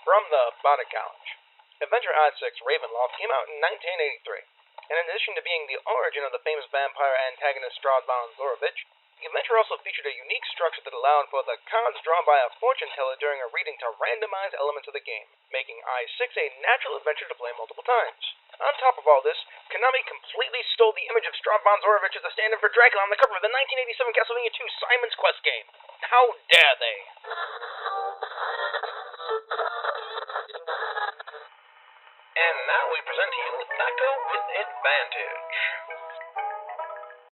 From the Bardic College. Adventure I6 Ravenloft came out in 1983, and in addition to being the origin of the famous vampire antagonist Strahd Von Zarovich, the adventure also featured a unique structure that allowed for the cards drawn by a fortune teller during a reading to randomize elements of the game, making I6 a natural adventure to play multiple times. On top of all this, Konami completely stole the image of Strahd Von Zarovich as the stand-in for Dracula on the cover of the 1987 Castlevania II Simon's Quest game. How dare they? And now we present to you Thac0 with Advantage.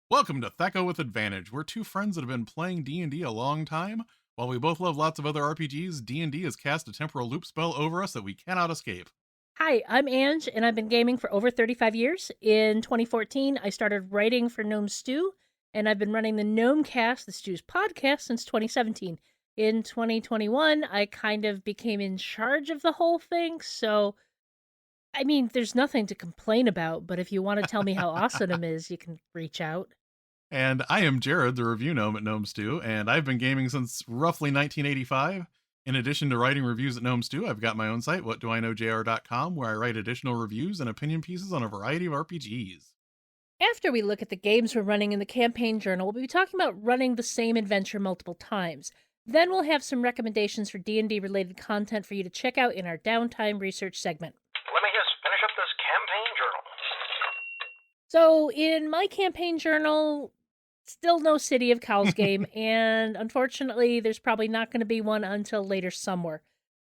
Welcome to Thac0 with Advantage. We're two friends that have been playing D&D a long time. While we both love lots of other RPGs, D&D has cast a temporal loop spell over us that we cannot escape. Hi, I'm Ange, and I've been gaming for over 35 years. In 2014, I started writing for Gnome Stew, and I've been running the Gnomecast, the Stew's podcast, since 2017. In 2021, I kind of became in charge of the whole thing, so, I mean, there's nothing to complain about, but if you want to tell me how awesome it is, you can reach out. And I am Jared, the review gnome at Gnome Stew, and I've been gaming since roughly 1985. In addition to writing reviews at Gnome Stew, I've got my own site, whatdoiknowjr.com, where I write additional reviews and opinion pieces on a variety of RPGs. After we look at the games we're running in the campaign journal, we'll be talking about running the same adventure multiple times. Then we'll have some recommendations for D&D related content for you to check out in our downtime research segment. Let me just finish up this campaign journal. So in my campaign journal, still no City of Cows game, and unfortunately there's probably not going to be one until later summer.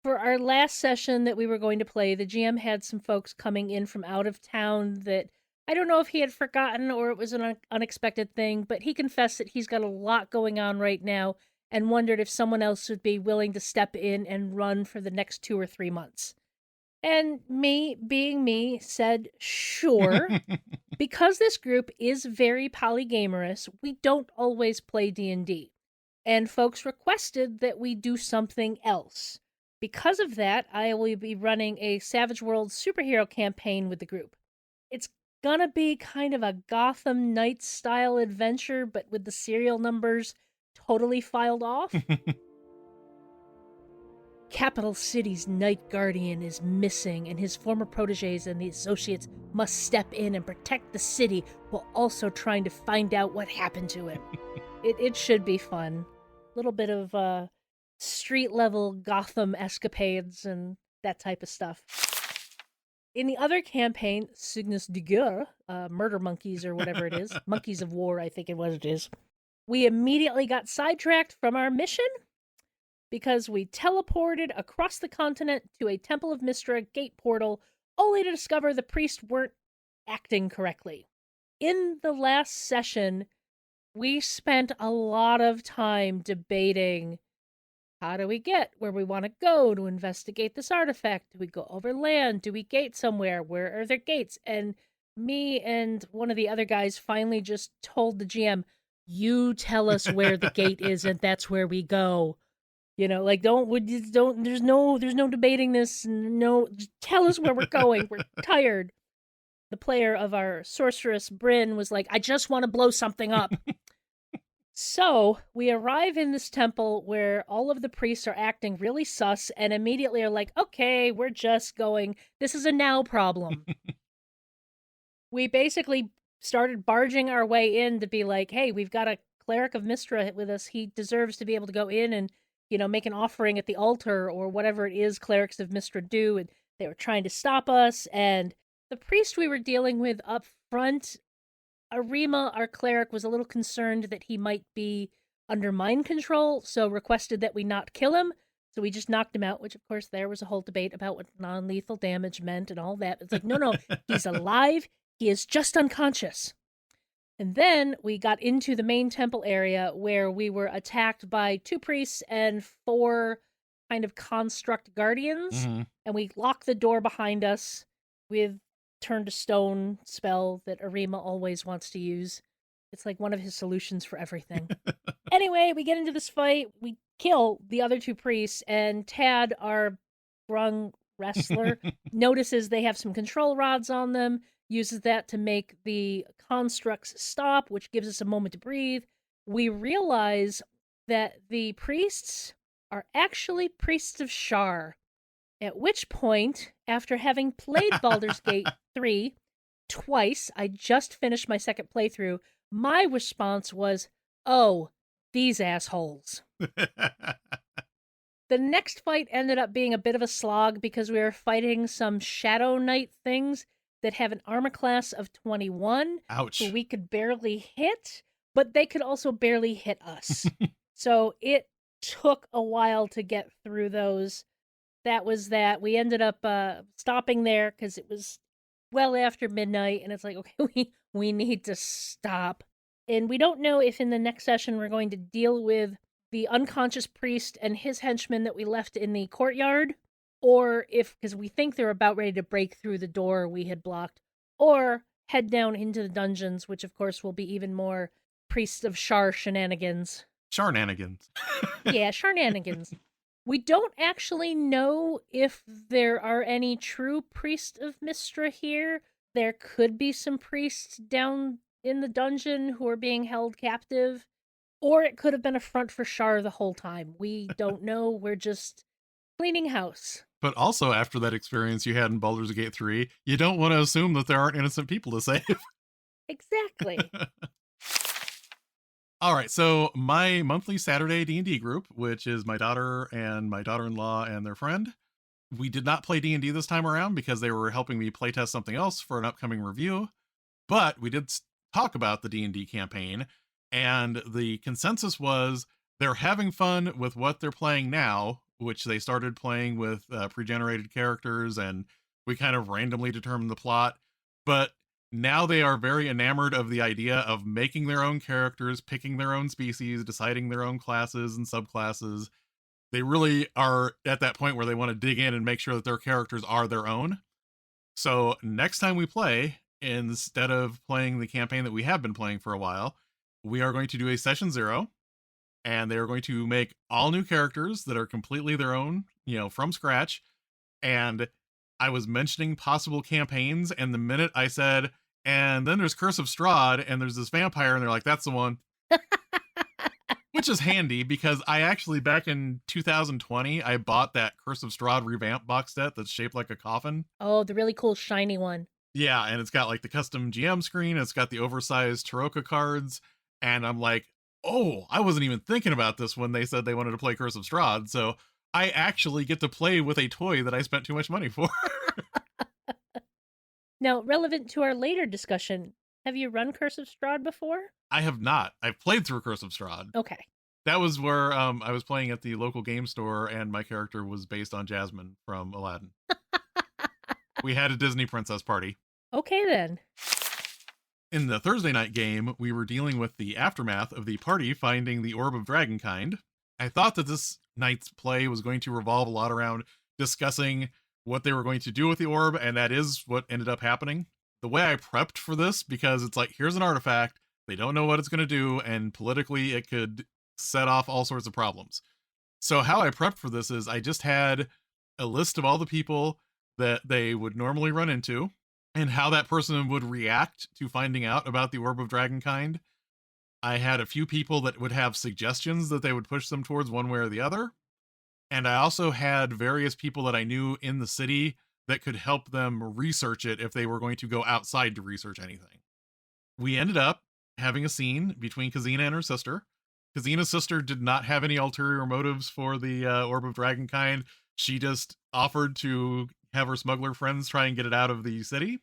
For our last session that we were going to play, the GM had some folks coming in from out of town that I don't know if he had forgotten or it was an unexpected thing, but he confessed that he's got a lot going on right now and wondered if someone else would be willing to step in and run for the next 2 or 3 months. And me, being me, said, sure. Because this group is very polygamorous, we don't always play D&D. And folks requested that we do something else. Because of that, I will be running a Savage Worlds superhero campaign with the group. It's gonna be kind of a Gotham Knights style adventure, but with the serial numbers totally filed off. Capital City's Night Guardian is missing, and his former proteges and the associates must step in and protect the city while also trying to find out what happened to him. It should be fun. A little bit of street-level Gotham escapades and that type of stuff. In the other campaign, Cygnus de Guerre, Murder Monkeys or whatever it is, Monkeys of War, I think it was it is, we immediately got sidetracked from our mission because we teleported across the continent to a Temple of Mystra gate portal, only to discover the priests weren't acting correctly. In the last session, we spent a lot of time debating, how do we get where we want to go to investigate this artifact? Do we go over land? Do we gate somewhere? Where are there gates? And me and one of the other guys finally just told the GM, you tell us where the gate is and that's where we go. You know, like, there's no debating this. No, just tell us where we're going. We're tired. The player of our sorceress, Bryn, was like, I just want to blow something up. So we arrive in this temple where all of the priests are acting really sus and immediately are like, okay, we're just going, this is a now problem. We basically started barging our way in to be like, hey, we've got a cleric of Mystra with us. He deserves to be able to go in and, you know, make an offering at the altar or whatever it is clerics of Mystra do. And they were trying to stop us. And the priest we were dealing with up front, Arima, our cleric, was a little concerned that he might be under mind control, so requested that we not kill him. So we just knocked him out, which, of course, there was a whole debate about what non-lethal damage meant and all that. It's like, no, he's alive. He is just unconscious. And then we got into the main temple area where we were attacked by 2 priests and 4 kind of construct guardians. Mm-hmm. And we locked the door behind us with turn to stone spell that Arima always wants to use. It's like one of his solutions for everything. Anyway, we get into this fight. We kill the other 2 priests, and Tad, our brung wrestler, notices they have some control rods on them, uses that to make the constructs stop, which gives us a moment to breathe. We realize that the priests are actually priests of Shar. At which point, after having played Baldur's Gate 3 twice, I just finished my second playthrough, my response was, oh, these assholes. The next fight ended up being a bit of a slog because we were fighting some Shadow Knight things that have an armor class of 21. Ouch. Who we could barely hit, but they could also barely hit us. So it took a while to get through those. That was that. We ended up stopping there because it was well after midnight, and it's like, okay, we need to stop. And we don't know if in the next session we're going to deal with the unconscious priest and his henchmen that we left in the courtyard, or if, because we think they're about ready to break through the door we had blocked, or head down into the dungeons, which of course will be even more priests of Shar shenanigans. Sharnanigans. Yeah, shenanigans. We don't actually know if there are any true priests of Mystra here. There could be some priests down in the dungeon who are being held captive, or it could have been a front for Shar the whole time. We don't know. We're just cleaning house. But also, after that experience you had in Baldur's Gate 3, you don't want to assume that there aren't innocent people to save. Exactly. All right, so my monthly Saturday D&D group, which is my daughter and my daughter-in-law and their friend, we did not play D&D this time around because they were helping me playtest something else for an upcoming review. But we did talk about the D&D campaign, and the consensus was they're having fun with what they're playing now, which they started playing with pre-generated characters, and we kind of randomly determined the plot. But now they are very enamored of the idea of making their own characters, picking their own species, deciding their own classes and subclasses. They really are at that point where they want to dig in and make sure that their characters are their own. So next time we play, instead of playing the campaign that we have been playing for a while, we are going to do a session 0, and they are going to make all new characters that are completely their own, from scratch. And I was mentioning possible campaigns, and the minute I said, and then there's Curse of Strahd, and there's this vampire, and they're like, that's the one. Which is handy, because I actually, back in 2020, I bought that Curse of Strahd revamp box set that's shaped like a coffin. Oh, the really cool shiny one. Yeah, and it's got like the custom GM screen, it's got the oversized Taroka cards, and I'm like, oh, I wasn't even thinking about this when they said they wanted to play Curse of Strahd, so I actually get to play with a toy that I spent too much money for. Now, relevant to our later discussion, have you run Curse of Strahd before? I have not. I've played through Curse of Strahd. Okay. That was where I was playing at the local game store, and my character was based on Jasmine from Aladdin. We had a Disney princess party. Okay, then. In the Thursday night game, we were dealing with the aftermath of the party finding the Orb of Dragonkind. I thought that this night's play was going to revolve a lot around discussing what they were going to do with the orb, and that is what ended up happening. The way I prepped for this, because it's like, here's an artifact, they don't know what it's going to do, and politically it could set off all sorts of problems. So how I prepped for this is I just had a list of all the people that they would normally run into, and how that person would react to finding out about the Orb of Dragonkind. I had a few people that would have suggestions that they would push them towards one way or the other. And I also had various people that I knew in the city that could help them research it if they were going to go outside to research anything. We ended up having a scene between Kazina and her sister. Kazina's sister did not have any ulterior motives for the Orb of Dragonkind. She just offered to have her smuggler friends try and get it out of the city.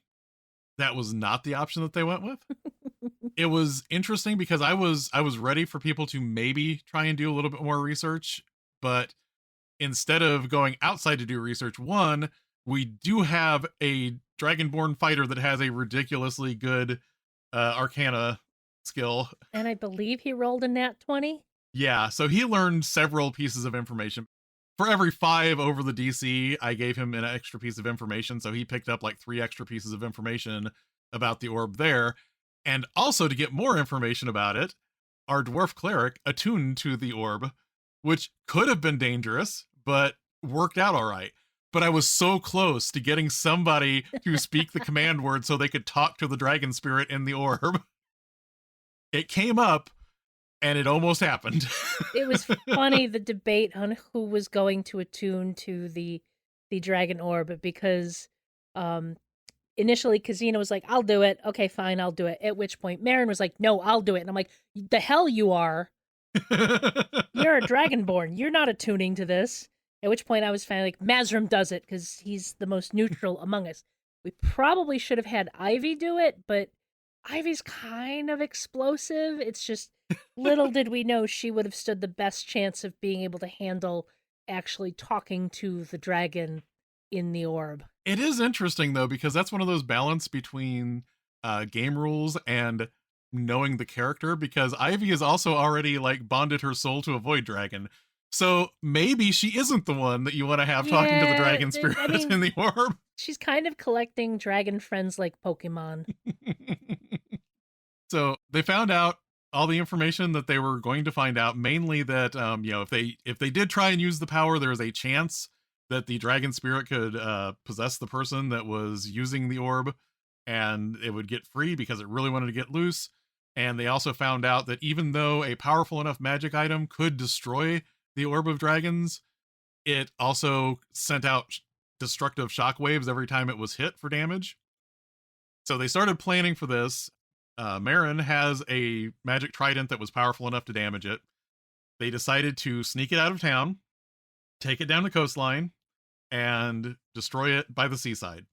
That was not the option that they went with. It was interesting because I was ready for people to maybe try and do a little bit more research, but instead of going outside to do research, one, we do have a Dragonborn fighter that has a ridiculously good Arcana skill. And I believe he rolled a nat 20? Yeah, so he learned several pieces of information. For every 5 over the DC, I gave him an extra piece of information, so he picked up like 3 extra pieces of information about the orb there. And also, to get more information about it, our dwarf cleric attuned to the orb, which could have been dangerous, but worked out all right. But I was so close to getting somebody to speak the command word so they could talk to the dragon spirit in the orb. It came up, and it almost happened. It was funny, the debate on who was going to attune to the the dragon orb because initially Kazina was like, I'll do it. Okay, fine, I'll do it. At which point Marin was like, no, I'll do it. And I'm like, the hell you are. You're a dragonborn. You're not attuning to this. At which point I was finally like, Mazrim does it because he's the most neutral among us. We probably should have had Ivy do it, but Ivy's kind of explosive. It's just little did we know she would have stood the best chance of being able to handle actually talking to the dragon in the orb. It is interesting though, because that's one of those balance between game rules and knowing the character, because Ivy has also already like bonded her soul to a void dragon. So maybe she isn't the one that you want to have talking to the dragon spirit in the orb. She's kind of collecting dragon friends like Pokemon. So they found out all the information that they were going to find out, mainly that if they did try and use the power, there was a chance that the dragon spirit could possess the person that was using the orb, and it would get free because it really wanted to get loose. And they also found out that even though a powerful enough magic item could destroy the orb of dragons, it also sent out destructive shockwaves every time it was hit for damage. So they started planning for this. Marin has a magic trident that was powerful enough to damage it. They decided to sneak it out of town, take it down the coastline, and destroy it by the seaside.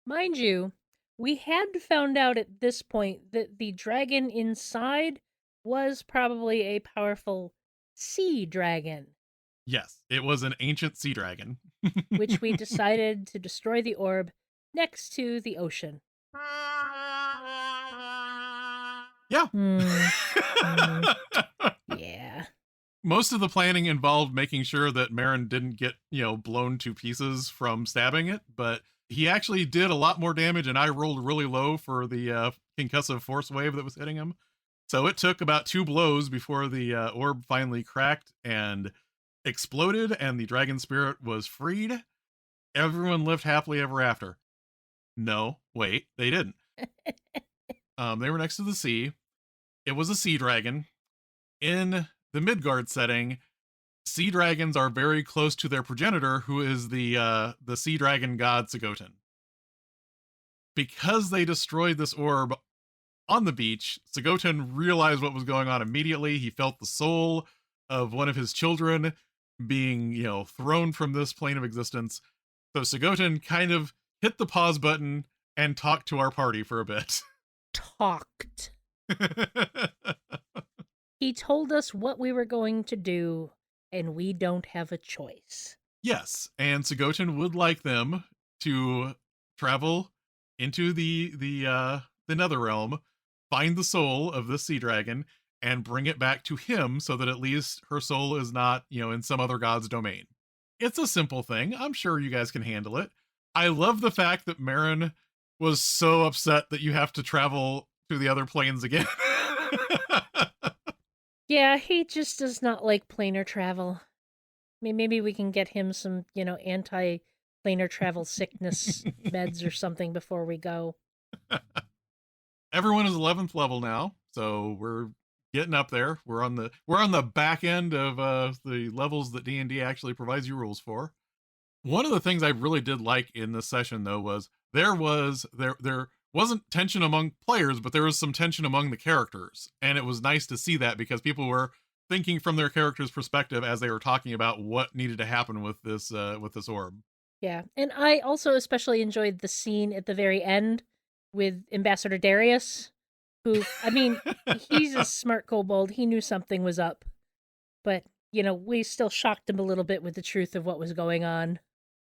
Mind you, we had found out at this point that the dragon inside was probably a powerful sea dragon. Yes, it was an ancient sea dragon. Which we decided to destroy the orb next to the ocean. Yeah. Yeah. Most of the planning involved making sure that Marin didn't get, blown to pieces from stabbing it, but he actually did a lot more damage, and I rolled really low for the concussive force wave that was hitting him. So it took about 2 blows before the orb finally cracked and exploded, and the dragon spirit was freed. Everyone lived happily ever after. No, wait, they didn't. They were next to the sea. It was a sea dragon. In the Midgard setting, sea dragons are very close to their progenitor, who is the sea dragon god Thac0. Because they destroyed this orb on the beach, Thac0 realized what was going on immediately. He felt the soul of one of his children being, thrown from this plane of existence. So Thac0 kind of hit the pause button and talked to our party for a bit. Talked. He told us what we were going to do, and we don't have a choice. Yes, and Thac0 would like them to travel into the Netherrealm, find the soul of the sea dragon, and bring it back to him so that at least her soul is not, in some other god's domain. It's a simple thing. I'm sure you guys can handle it. I love the fact that Marin was so upset that you have to travel to the other planes again. Yeah, he just does not like planar travel. I mean, maybe we can get him some, anti-planar travel sickness meds or something before we go. Everyone is 11th level now, so we're getting up there. We're on the back end of the levels that D&D actually provides you rules for. One of the things I really did like in this session, though, was there wasn't tension among players, but there was some tension among the characters, and it was nice to see that because people were thinking from their character's perspective as they were talking about what needed to happen with this orb. Yeah, and I also especially enjoyed the scene at the very end with Ambassador Darius, who, I mean, he's a smart kobold. He knew something was up, but we still shocked him a little bit with the truth of what was going on.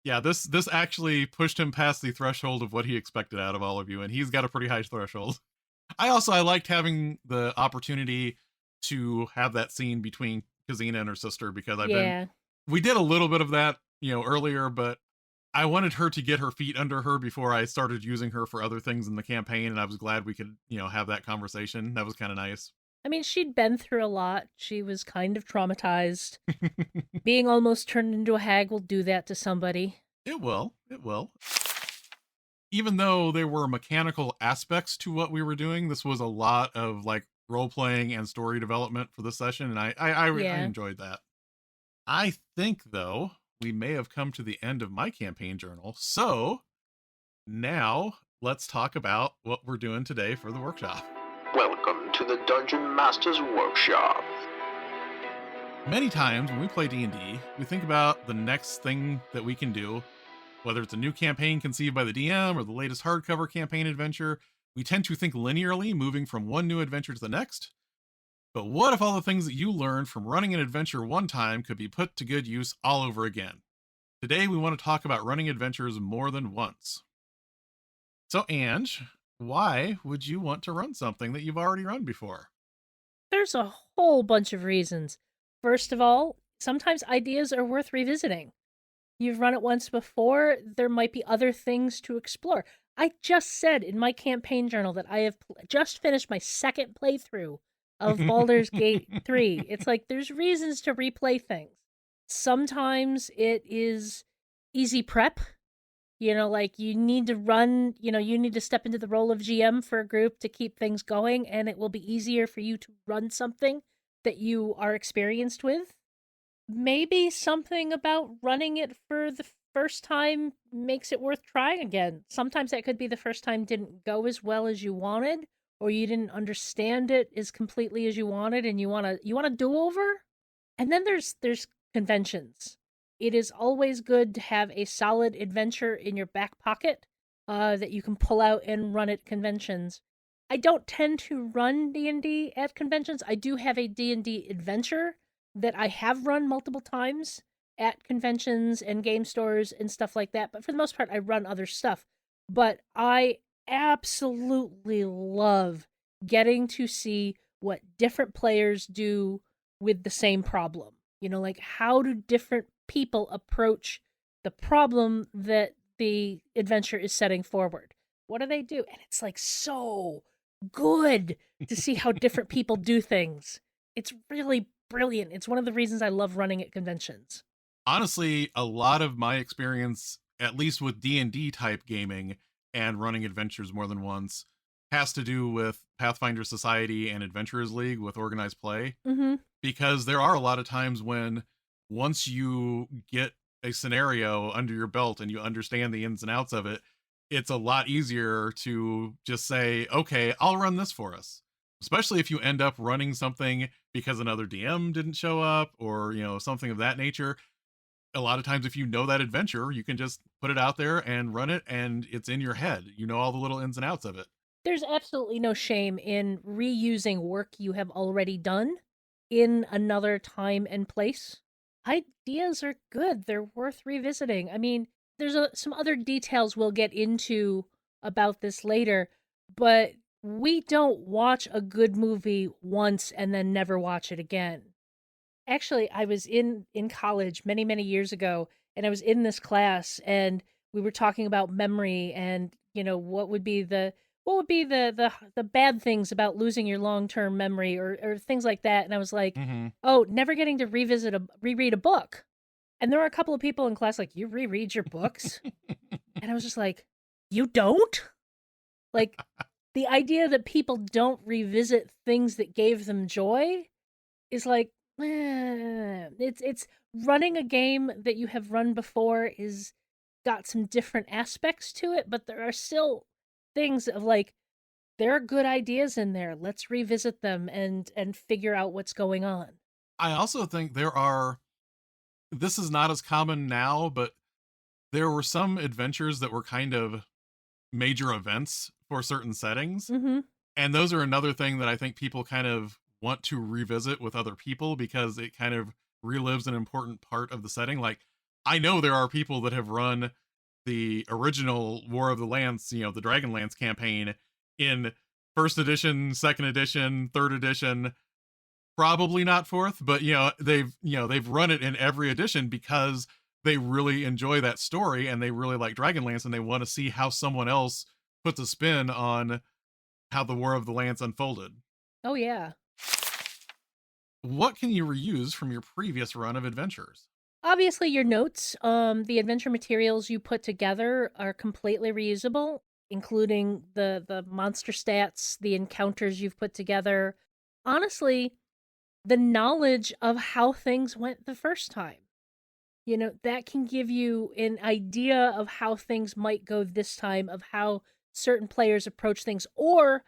Yeah, this actually pushed him past the threshold of what he expected out of all of you, and he's got a pretty high threshold. I liked having the opportunity to have that scene between Kazina and her sister, because we did a little bit of that, earlier, but I wanted her to get her feet under her before I started using her for other things in the campaign, and I was glad we could, have that conversation. That was kind of nice. I mean, she'd been through a lot. She was kind of traumatized. Being almost turned into a hag will do that to somebody. It will. Even though there were mechanical aspects to what we were doing, this was a lot of role-playing and story development for this session, and I enjoyed that. I think, though, we may have come to the end of my campaign journal. So now let's talk about what we're doing today for the workshop. Welcome to the Dungeon Master's Workshop. Many times when we play D&D, we think about the next thing that we can do, whether it's a new campaign conceived by the DM or the latest hardcover campaign adventure. We tend to think linearly, moving from one new adventure to the next. But what if all the things that you learned from running an adventure one time could be put to good use all over again? Today, we want to talk about running adventures more than once. So, Ange, why would you want to run something that you've already run before? There's a whole bunch of reasons. First of all, sometimes ideas are worth revisiting. You've run it once before, there might be other things to explore. I just said in my campaign journal that I have just finished my second playthrough of Baldur's Gate 3. It's like there's reasons to replay things. Sometimes it is easy prep. Like you need to run, you need to step into the role of GM for a group to keep things going, and it will be easier for you to run something that you are experienced with. Maybe something about running it for the first time makes it worth trying again. Sometimes that could be the first time didn't go as well as you wanted, or you didn't understand it as completely as you wanted, and you want a do-over. And then there's conventions. It is always good to have a solid adventure in your back pocket that you can pull out and run at conventions. I don't tend to run D&D at conventions. I do have a D&D adventure that I have run multiple times at conventions and game stores and stuff like that. But for the most part, I run other stuff. But I absolutely love getting to see what different players do with the same problem. Like how do different people approach the problem that the adventure is setting forward? What do they do? And it's like so good to see how different people do things. It's really brilliant. It's one of the reasons I love running at conventions. Honestly, a lot of my experience, at least with D&D type gaming and running adventures more than once, has to do with Pathfinder Society and Adventurers League with organized play. Mm-hmm. Because there are a lot of times when once you get a scenario under your belt and you understand the ins and outs of it, it's a lot easier to just say, okay, I'll run this for us. Especially if you end up running something because another DM didn't show up or, something of that nature. A lot of times if you know that adventure, you can just put it out there and run it and it's in your head. You know all the little ins and outs of it. There's absolutely no shame in reusing work you have already done in another time and place. Ideas are good. They're worth revisiting. I mean, there's some other details we'll get into about this later, but we don't watch a good movie once and then never watch it again. Actually, I was in college many, many years ago, and I was in this class, and we were talking about memory and, what would be the bad things about losing your long-term memory or things like that. And I was like, oh, never getting to reread a book. And there were a couple of people in class like, you reread your books? And I was just like, you don't? Like, the idea that people don't revisit things that gave them joy is like, it's running a game that you have run before is got some different aspects to it, but there are still things of like, there are good ideas in there. Let's revisit them and figure out what's going on. I also think this is not as common now, but there were some adventures that were kind of major events for certain settings. Mm-hmm. And those are another thing that I think people kind of want to revisit with other people because it kind of relives an important part of the setting. Like, I know there are people that have run the original War of the Lance, the Dragonlance campaign in first edition, second edition, third edition, probably not fourth, but they've run it in every edition because they really enjoy that story and they really like Dragonlance and they want to see how someone else puts a spin on how the War of the Lance unfolded. Oh yeah. What can you reuse from your previous run of adventures? Obviously, your notes, the adventure materials you put together are completely reusable, including the monster stats, the encounters you've put together. Honestly, the knowledge of how things went the first time. That can give you an idea of how things might go this time, of how certain players approach things, or,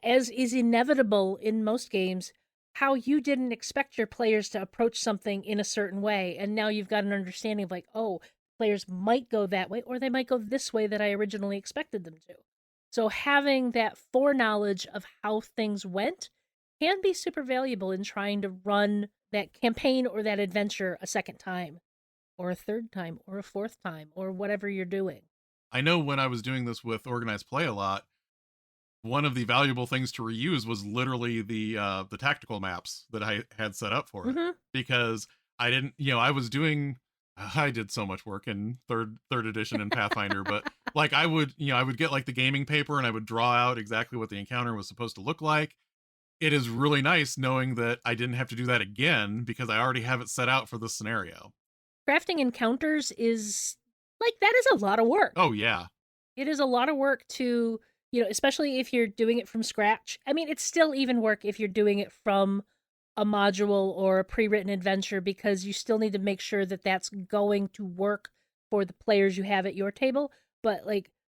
as is inevitable in most games, how you didn't expect your players to approach something in a certain way. And now you've got an understanding of oh, players might go that way, or they might go this way that I originally expected them to. So having that foreknowledge of how things went can be super valuable in trying to run that campaign or that adventure a second time, or a third time, or a fourth time, or whatever you're doing. I know when I was doing this with organized play a lot, one of the valuable things to reuse was literally the tactical maps that I had set up for it, because I didn't, I did so much work in third edition and Pathfinder, but I would get the gaming paper and I would draw out exactly what the encounter was supposed to look like. It is really nice knowing that I didn't have to do that again because I already have it set out for this scenario. Crafting encounters is that is a lot of work. Oh yeah. It is a lot of work to, especially if you're doing it from scratch. I mean, it's still even work if you're doing it from a module or a pre-written adventure, because you still need to make sure that that's going to work for the players you have at your table. But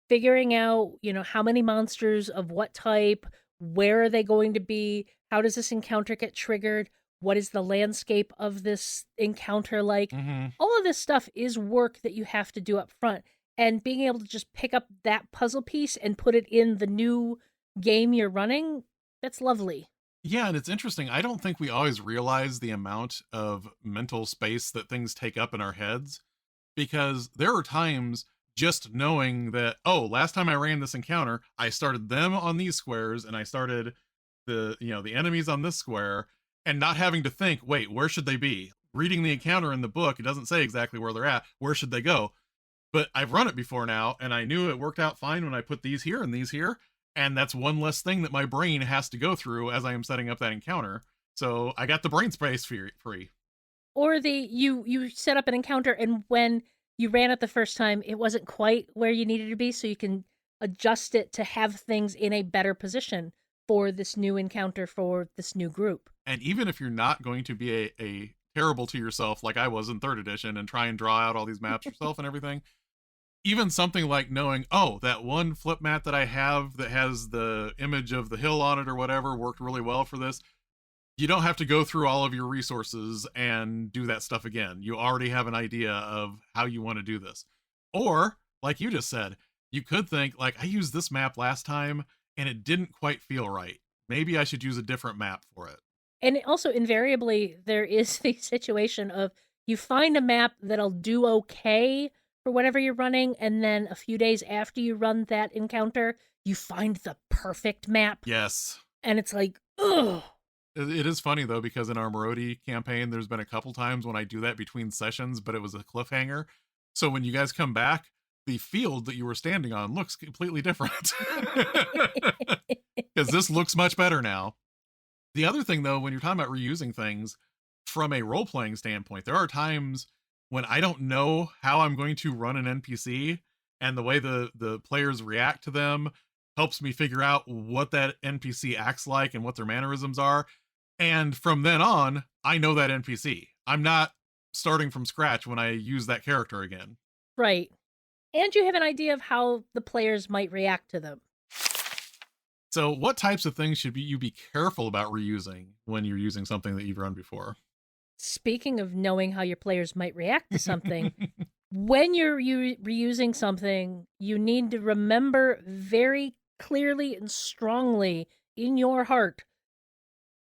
figuring out, how many monsters of what type, where are they going to be, how does this encounter get triggered, what is the landscape of this encounter like? All of this stuff is work that you have to do up front. And being able to just pick up that puzzle piece and put it in the new game you're running, that's lovely. Yeah, and it's interesting. I don't think we always realize the amount of mental space that things take up in our heads, because there are times just knowing that, oh, last time I ran this encounter, I started them on these squares and I started the enemies on this square, and not having to think, wait, where should they be? Reading the encounter in the book, it doesn't say exactly where they're at. Where should they go? But I've run it before now, and I knew it worked out fine when I put these here and these here. And that's one less thing that my brain has to go through as I am setting up that encounter. So I got the brain space free. Or you set up an encounter, and when you ran it the first time, it wasn't quite where you needed to be, so you can adjust it to have things in a better position for this new encounter, for this new group. And even if you're not going to be a terrible to yourself like I was in 3rd edition and try and draw out all these maps yourself and everything, even something like knowing, oh, that one flip mat that I have that has the image of the hill on it or whatever worked really well for this. You don't have to go through all of your resources and do that stuff again. You already have an idea of how you want to do this. Or, like you just said, you could think, I used this map last time and it didn't quite feel right. Maybe I should use a different map for it. And also, invariably, there is the situation of you find a map that'll do okay for whatever you're running, and then a few days after you run that encounter, you find the perfect map. Yes. And it's ugh. It is funny, though, because in our Marodi campaign, there's been a couple times when I do that between sessions, but it was a cliffhanger. So when you guys come back, the field that you were standing on looks completely different. Because this looks much better now. The other thing, though, when you're talking about reusing things from a role-playing standpoint, there are times when I don't know how I'm going to run an NPC, and the way the players react to them helps me figure out what that NPC acts like and what their mannerisms are. And from then on, I know that NPC. I'm not starting from scratch when I use that character again. Right. And you have an idea of how the players might react to them. So what types of things should you be careful about reusing when you're using something that you've run before? Speaking of knowing how your players might react to something, when you're reusing something, you need to remember very clearly and strongly in your heart,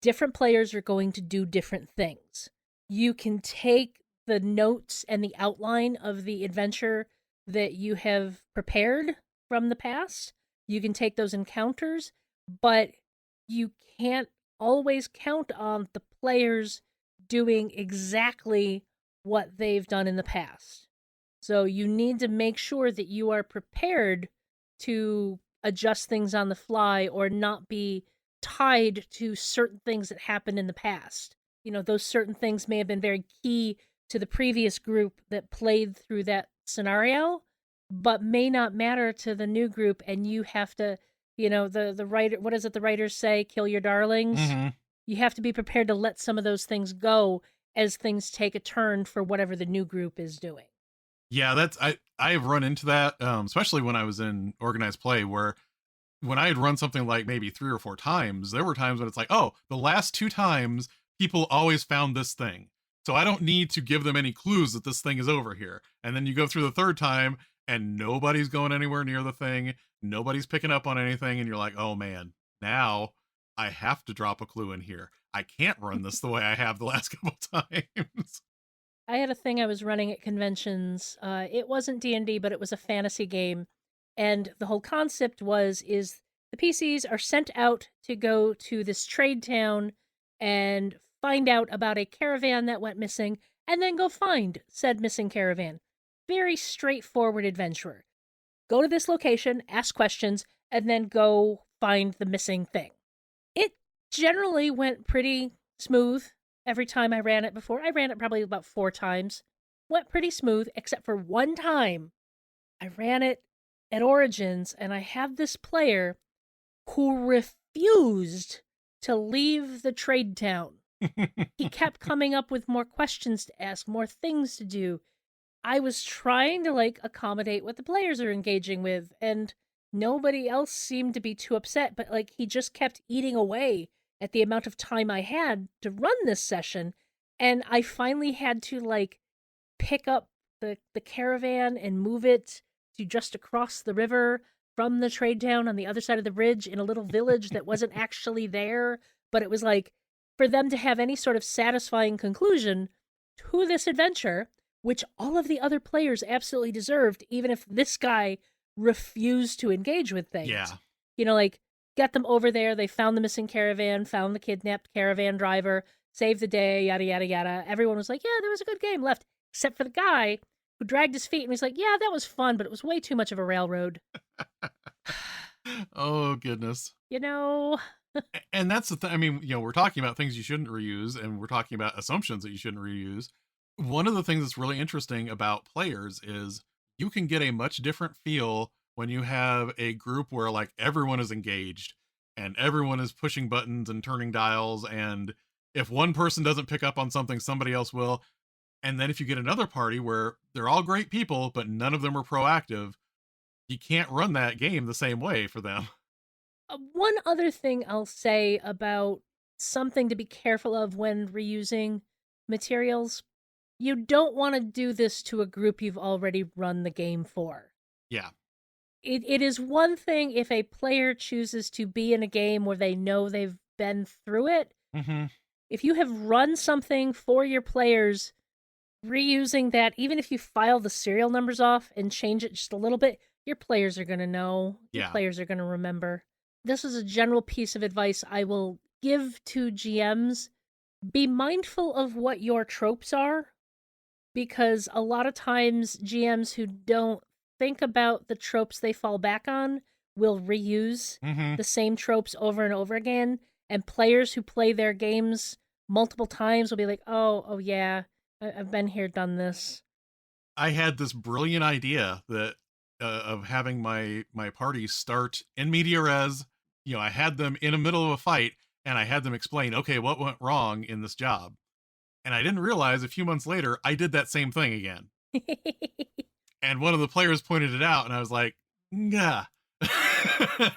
different players are going to do different things. You can take the notes and the outline of the adventure that you have prepared from the past. You can take those encounters, but you can't always count on the players doing exactly what they've done in the past. So you need to make sure that you are prepared to adjust things on the fly or not be tied to certain things that happened in the past. Those certain things may have been very key to the previous group that played through that scenario, but may not matter to the new group, and you have to, the writer, what is it the writers say? Kill your darlings. Mm-hmm. You have to be prepared to let some of those things go as things take a turn for whatever the new group is doing. Yeah, I have run into that, especially when I was in organized play, where when I had run something like maybe 3 or 4 times, there were times when it's like, oh, the last 2 times people always found this thing. So I don't need to give them any clues that this thing is over here. And then you go through the 3rd time and nobody's going anywhere near the thing. Nobody's picking up on anything. And you're like, oh man, now I have to drop a clue in here. I can't run this the way I have the last couple times. I had a thing I was running at conventions. It wasn't D&D, but it was a fantasy game. And the whole concept is the PCs are sent out to go to this trade town and find out about a caravan that went missing, and then go find said missing caravan. Very straightforward adventurer. Go to this location, ask questions, and then go find the missing thing. It generally went pretty smooth every time I ran it before. I ran it probably about 4 times. Went pretty smooth, except for one time I ran it at Origins, and I had this player who refused to leave the trade town. He kept coming up with more questions to ask, more things to do. I was trying to, accommodate what the players are engaging with, and nobody else seemed to be too upset, but, he just kept eating away at the amount of time I had to run this session, and I finally had to, pick up the caravan and move it to just across the river from the trade town on the other side of the bridge in a little village that wasn't actually there, but it was for them to have any sort of satisfying conclusion to this adventure, which all of the other players absolutely deserved, even if this guy refused to engage with things. Yeah. Get them over there, they found the missing caravan, found the kidnapped caravan driver, saved the day, yada, yada, yada. Everyone was like, yeah, that was a good game, left, except for the guy who dragged his feet and was like, yeah, that was fun, but it was way too much of a railroad. Oh, goodness. And that's the thing. I mean, we're talking about things you shouldn't reuse, and we're talking about assumptions that you shouldn't reuse. One of the things that's really interesting about players is you can get a much different feel when you have a group where everyone is engaged and everyone is pushing buttons and turning dials, and if one person doesn't pick up on something, somebody else will. And then if you get another party where they're all great people, but none of them are proactive, you can't run that game the same way for them. one other thing I'll say about something to be careful of when reusing materials, you don't want to do this to a group you've already run the game for. Yeah. It is one thing if a player chooses to be in a game where they know they've been through it. Mm-hmm. If you have run something for your players, reusing that, even if you file the serial numbers off and change it just a little bit, your players are going to know. Your players are going to remember. This is a general piece of advice I will give to GMs. Be mindful of what your tropes are, because a lot of times GMs who don't think about the tropes they fall back on will reuse the same tropes over and over again, and players who play their games multiple times will be like, oh yeah, I've been here, done this. I had this brilliant idea that of having my party start in media res. I had them in the middle of a fight, and I had them explain, okay, what went wrong in this job. And I didn't realize a few months later, I did that same thing again. And one of the players pointed it out, and I was like, yeah.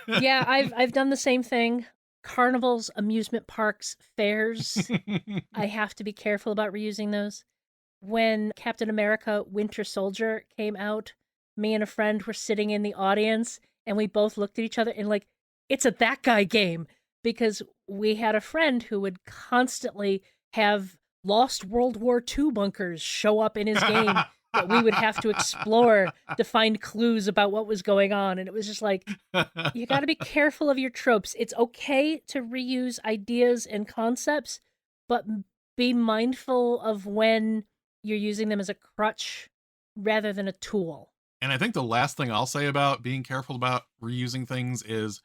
Yeah, I've done the same thing. Carnivals, amusement parks, fairs. I have to be careful about reusing those. When Captain America Winter Soldier came out, me and a friend were sitting in the audience, and we both looked at each other and it's a that guy game, because we had a friend who would constantly have lost World War II bunkers show up in his game that we would have to explore to find clues about what was going on. And it was just you got to be careful of your tropes. It's okay to reuse ideas and concepts, but be mindful of when you're using them as a crutch rather than a tool. And I think the last thing I'll say about being careful about reusing things is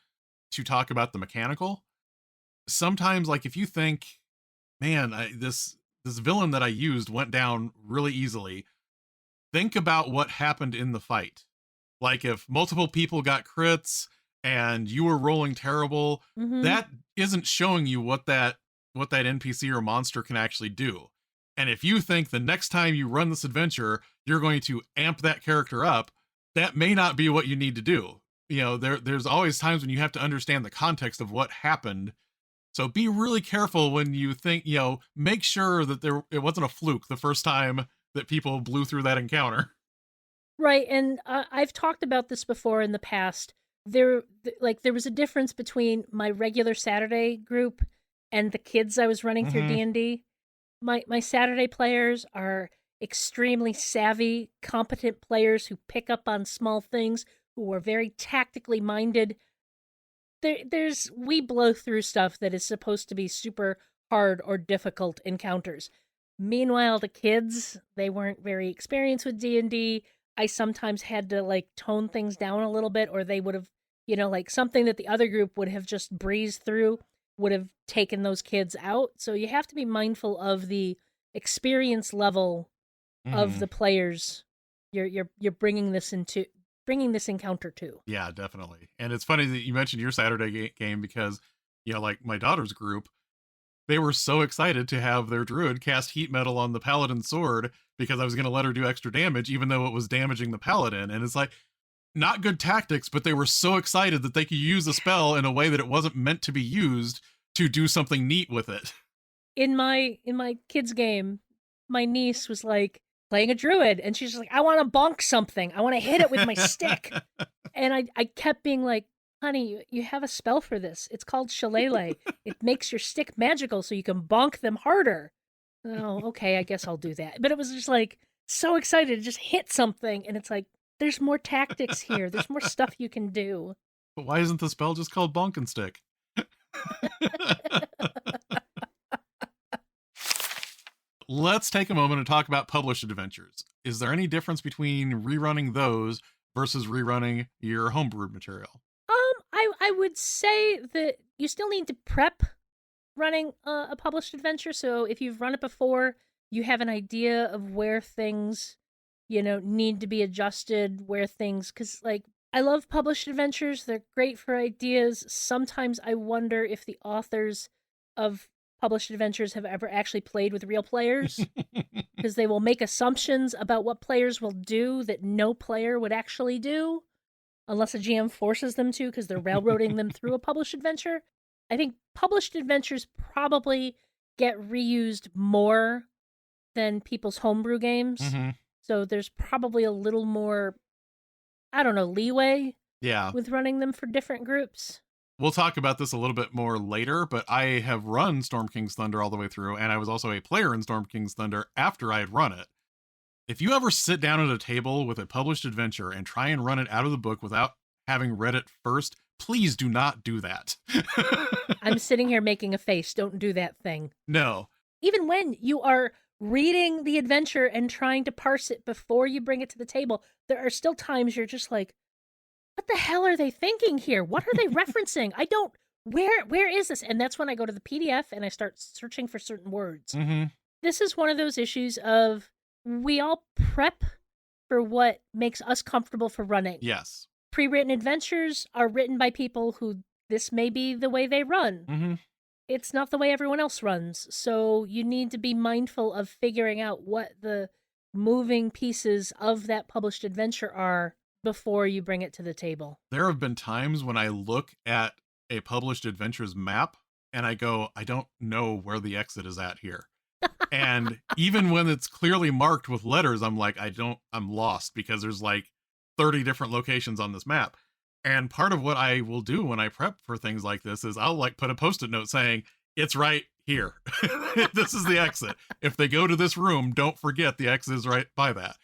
to talk about the mechanical. Sometimes, if you think, man, this villain that I used went down really easily, think about what happened in the fight. If multiple people got crits and you were rolling terrible, that isn't showing you what that NPC or monster can actually do. And if you think the next time you run this adventure, you're going to amp that character up, that may not be what you need to do. You know, there's always times when you have to understand the context of what happened. So be really careful when you think, you know, make sure that it wasn't a fluke the first time that people blew through that encounter. Right, and I've talked about this before in the past. There was a difference between my regular Saturday group and the kids I was running through D&D. My Saturday players are extremely savvy, competent players who pick up on small things, who are very tactically minded. We blow through stuff that is supposed to be super hard or difficult encounters. Meanwhile, the kids, they weren't very experienced with D&D. I sometimes had to like tone things down a little bit, or they would have, like something that the other group would have just breezed through would have taken those kids out. So you have to be mindful of the experience level of the players you're bringing this encounter to. Yeah, definitely. And it's funny that you mentioned your Saturday game because, like my daughter's group, they were so excited to have their druid cast heat metal on the paladin sword because I was going to let her do extra damage, even though it was damaging the paladin. And it's like, not good tactics, but they were so excited that they could use a spell in a way that it wasn't meant to be used to do something neat with it. In my kids' game, my niece was like playing a druid, and she's like, I want to bonk something. I want to hit it with my stick. And I kept being like, honey, you have a spell for this. It's called Shillelagh. It makes your stick magical so you can bonk them harder. Oh, okay, I guess I'll do that. But it was just like so excited to just hit something, and it's like, there's more tactics here. There's more stuff you can do. But why isn't the spell just called bonk and stick? Let's take a moment and talk about published adventures. Is there any difference between rerunning those versus rerunning your homebrewed material? I would say that you still need to prep running a published adventure. So if you've run it before, you have an idea of where things, need to be adjusted, because like, I love published adventures. They're great for ideas. Sometimes I wonder if the authors of published adventures have ever actually played with real players, because they will make assumptions about what players will do that no player would actually do, unless a GM forces them to, because they're railroading them through a published adventure. I think published adventures probably get reused more than people's homebrew games. So there's probably a little more, leeway with running them for different groups. We'll talk about this a little bit more later, but I have run Storm King's Thunder all the way through, and I was also a player in Storm King's Thunder after I had run it. If you ever sit down at a table with a published adventure and try and run it out of the book without having read it first, please do not do that. I'm sitting here making a face. Don't do that thing. No. Even when you are reading the adventure and trying to parse it before you bring it to the table, there are still times you're just like, what the hell are they thinking here? What are they referencing? Where is this? And that's when I go to the PDF and I start searching for certain words. This is one of those issues of, we all prep for what makes us comfortable for running. Yes. Pre-written adventures are written by people who this may be the way they run. It's not the way everyone else runs. So you need to be mindful of figuring out what the moving pieces of that published adventure are before you bring it to the table. There have been times when I look at a published adventures map and I go, I don't know where the exit is at here. And even when it's clearly marked with letters, I'm like, I'm lost, because there's like 30 different locations on this map. And part of what I will do when I prep for things like this is I'll like put a Post-it note saying, it's right here. This is the exit. If they go to this room, don't forget the exit is right by that.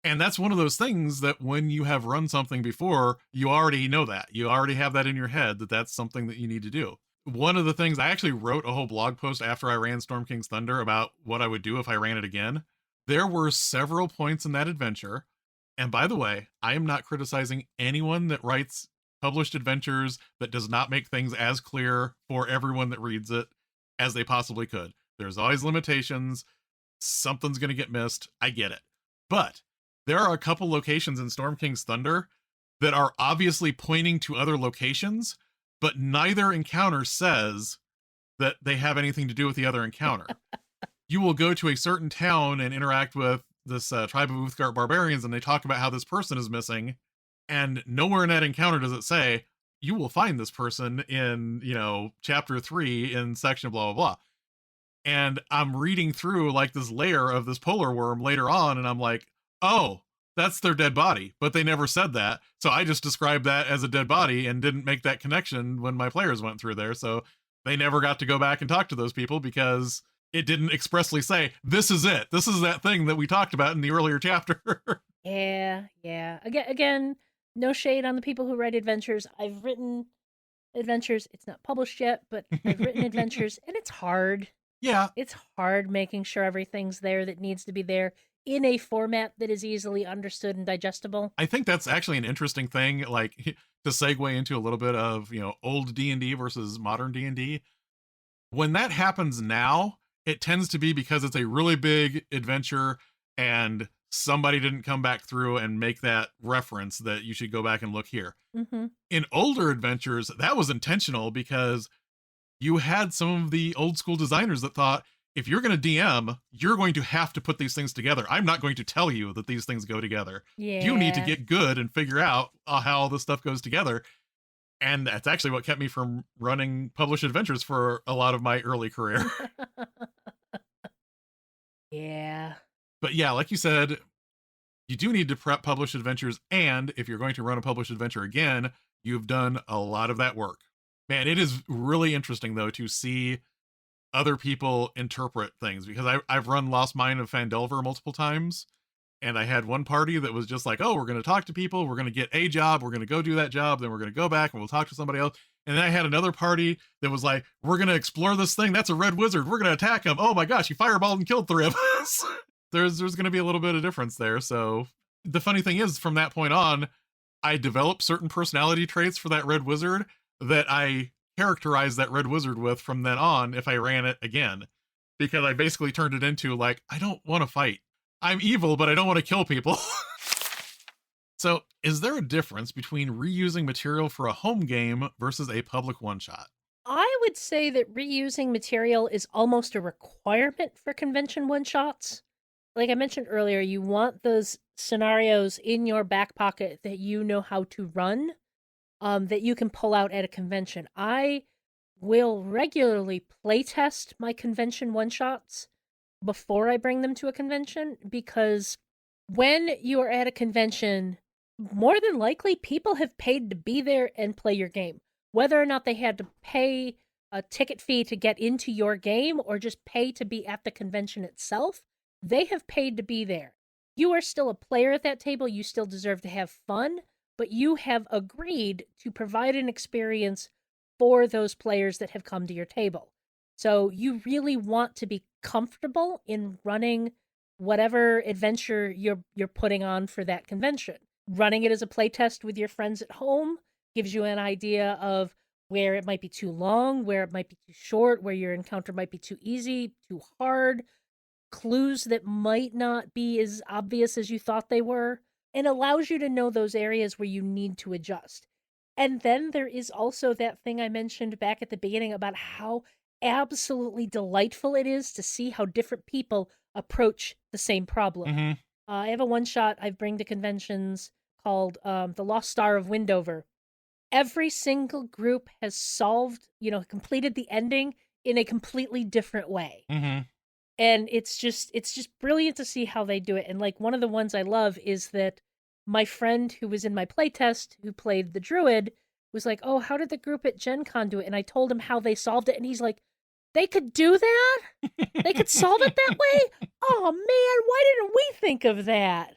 And that's one of those things that when you have run something before, you already know that. You already have that in your head that that's something that you need to do. One of the things, I actually wrote a whole blog post after I ran Storm King's Thunder about what I would do if I ran it again. There were several points in that adventure. And by the way, I am not criticizing anyone that writes published adventures that does not make things as clear for everyone that reads it as they possibly could. There's always limitations. Something's going to get missed. I get it. But there are a couple locations in Storm King's Thunder that are obviously pointing to other locations, but neither encounter says that they have anything to do with the other encounter. you will go to a certain town and interact with this tribe of Uthgardt barbarians, and they talk about how this person is missing, and nowhere in that encounter does it say, you will find this person in, chapter 3 in section blah, blah, blah. And I'm reading through like this layer of this polar worm later on, and I'm like, oh, that's their dead body. But they never said that. So I just described that as a dead body and didn't make that connection when my players went through there. So they never got to go back and talk to those people because it didn't expressly say, this is it. This is that thing that we talked about in the earlier chapter. Yeah. Again, no shade on the people who write adventures. I've written adventures. It's not published yet, but I've written adventures, and it's hard. Yeah. It's hard making sure everything's there that needs to be there in a format that is easily understood and digestible. I think that's actually an interesting thing, like to segue into a little bit of, old D&D versus modern D&D. When that happens now, it tends to be because it's a really big adventure and somebody didn't come back through and make that reference that you should go back and look here. Mm-hmm. In older adventures, that was intentional because you had some of the old school designers that thought, if you're going to DM, you're going to have to put these things together. I'm not going to tell you that these things go together. Yeah. You need to get good and figure out how all this stuff goes together. And that's actually what kept me from running published adventures for a lot of my early career. Yeah. But yeah, like you said, you do need to prep published adventures. And if you're going to run a published adventure again, you've done a lot of that work. Man, it is really interesting, though, to see other people interpret things, because I've run Lost Mine of Phandelver multiple times, and I had one party that was just like, oh, we're going to talk to people, we're going to get a job, we're going to go do that job, then we're going to go back and we'll talk to somebody else. And then I had another party that was like, we're going to explore this thing, that's a red wizard, we're going to attack him, oh my gosh, he fireballed and killed 3 of us. There's going to be a little bit of difference there. So the funny thing is, from that point on, I developed certain personality traits for that red wizard that I characterize that red wizard with from then on if I ran it again, because I basically turned it into like, I don't want to fight. I'm evil, but I don't want to kill people. So is there a difference between reusing material for a home game versus a public one-shot? I would say that reusing material is almost a requirement for convention one-shots. Like I mentioned earlier, you want those scenarios in your back pocket that you know how to run, that you can pull out at a convention. I will regularly playtest my convention one-shots before I bring them to a convention, because when you are at a convention, more than likely people have paid to be there and play your game. Whether or not they had to pay a ticket fee to get into your game or just pay to be at the convention itself, they have paid to be there. You are still a player at that table, you still deserve to have fun, but you have agreed to provide an experience for those players that have come to your table. So you really want to be comfortable in running whatever adventure you're putting on for that convention. Running it as a playtest with your friends at home gives you an idea of where it might be too long, where it might be too short, where your encounter might be too easy, too hard, clues that might not be as obvious as you thought they were, and allows you to know those areas where you need to adjust. And then there is also that thing I mentioned back at the beginning about how absolutely delightful it is to see how different people approach the same problem. Mm-hmm. I have a one-shot I bring to conventions called The Lost Star of Windover. Every single group has solved, completed the ending in a completely different way. Mm-hmm. And it's just brilliant to see how they do it. And like one of the ones I love is that my friend who was in my playtest, who played the druid, was like, oh, how did the group at Gen Con do it? And I told him how they solved it. And he's like, they could do that? They could solve it that way? Oh man, why didn't we think of that?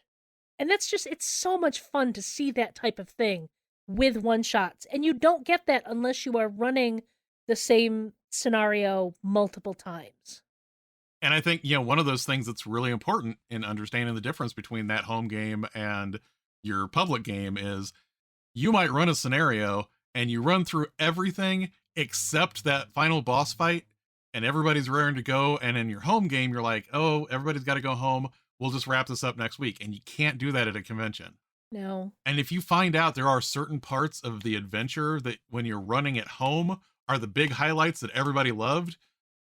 And that's just, it's so much fun to see that type of thing with one-shots. And you don't get that unless you are running the same scenario multiple times. And I think, one of those things that's really important in understanding the difference between that home game and your public game is you might run a scenario and you run through everything except that final boss fight, and everybody's raring to go. And in your home game, you're like, oh, everybody's got to go home. We'll just wrap this up next week. And you can't do that at a convention. No. And if you find out there are certain parts of the adventure that when you're running at home are the big highlights that everybody loved,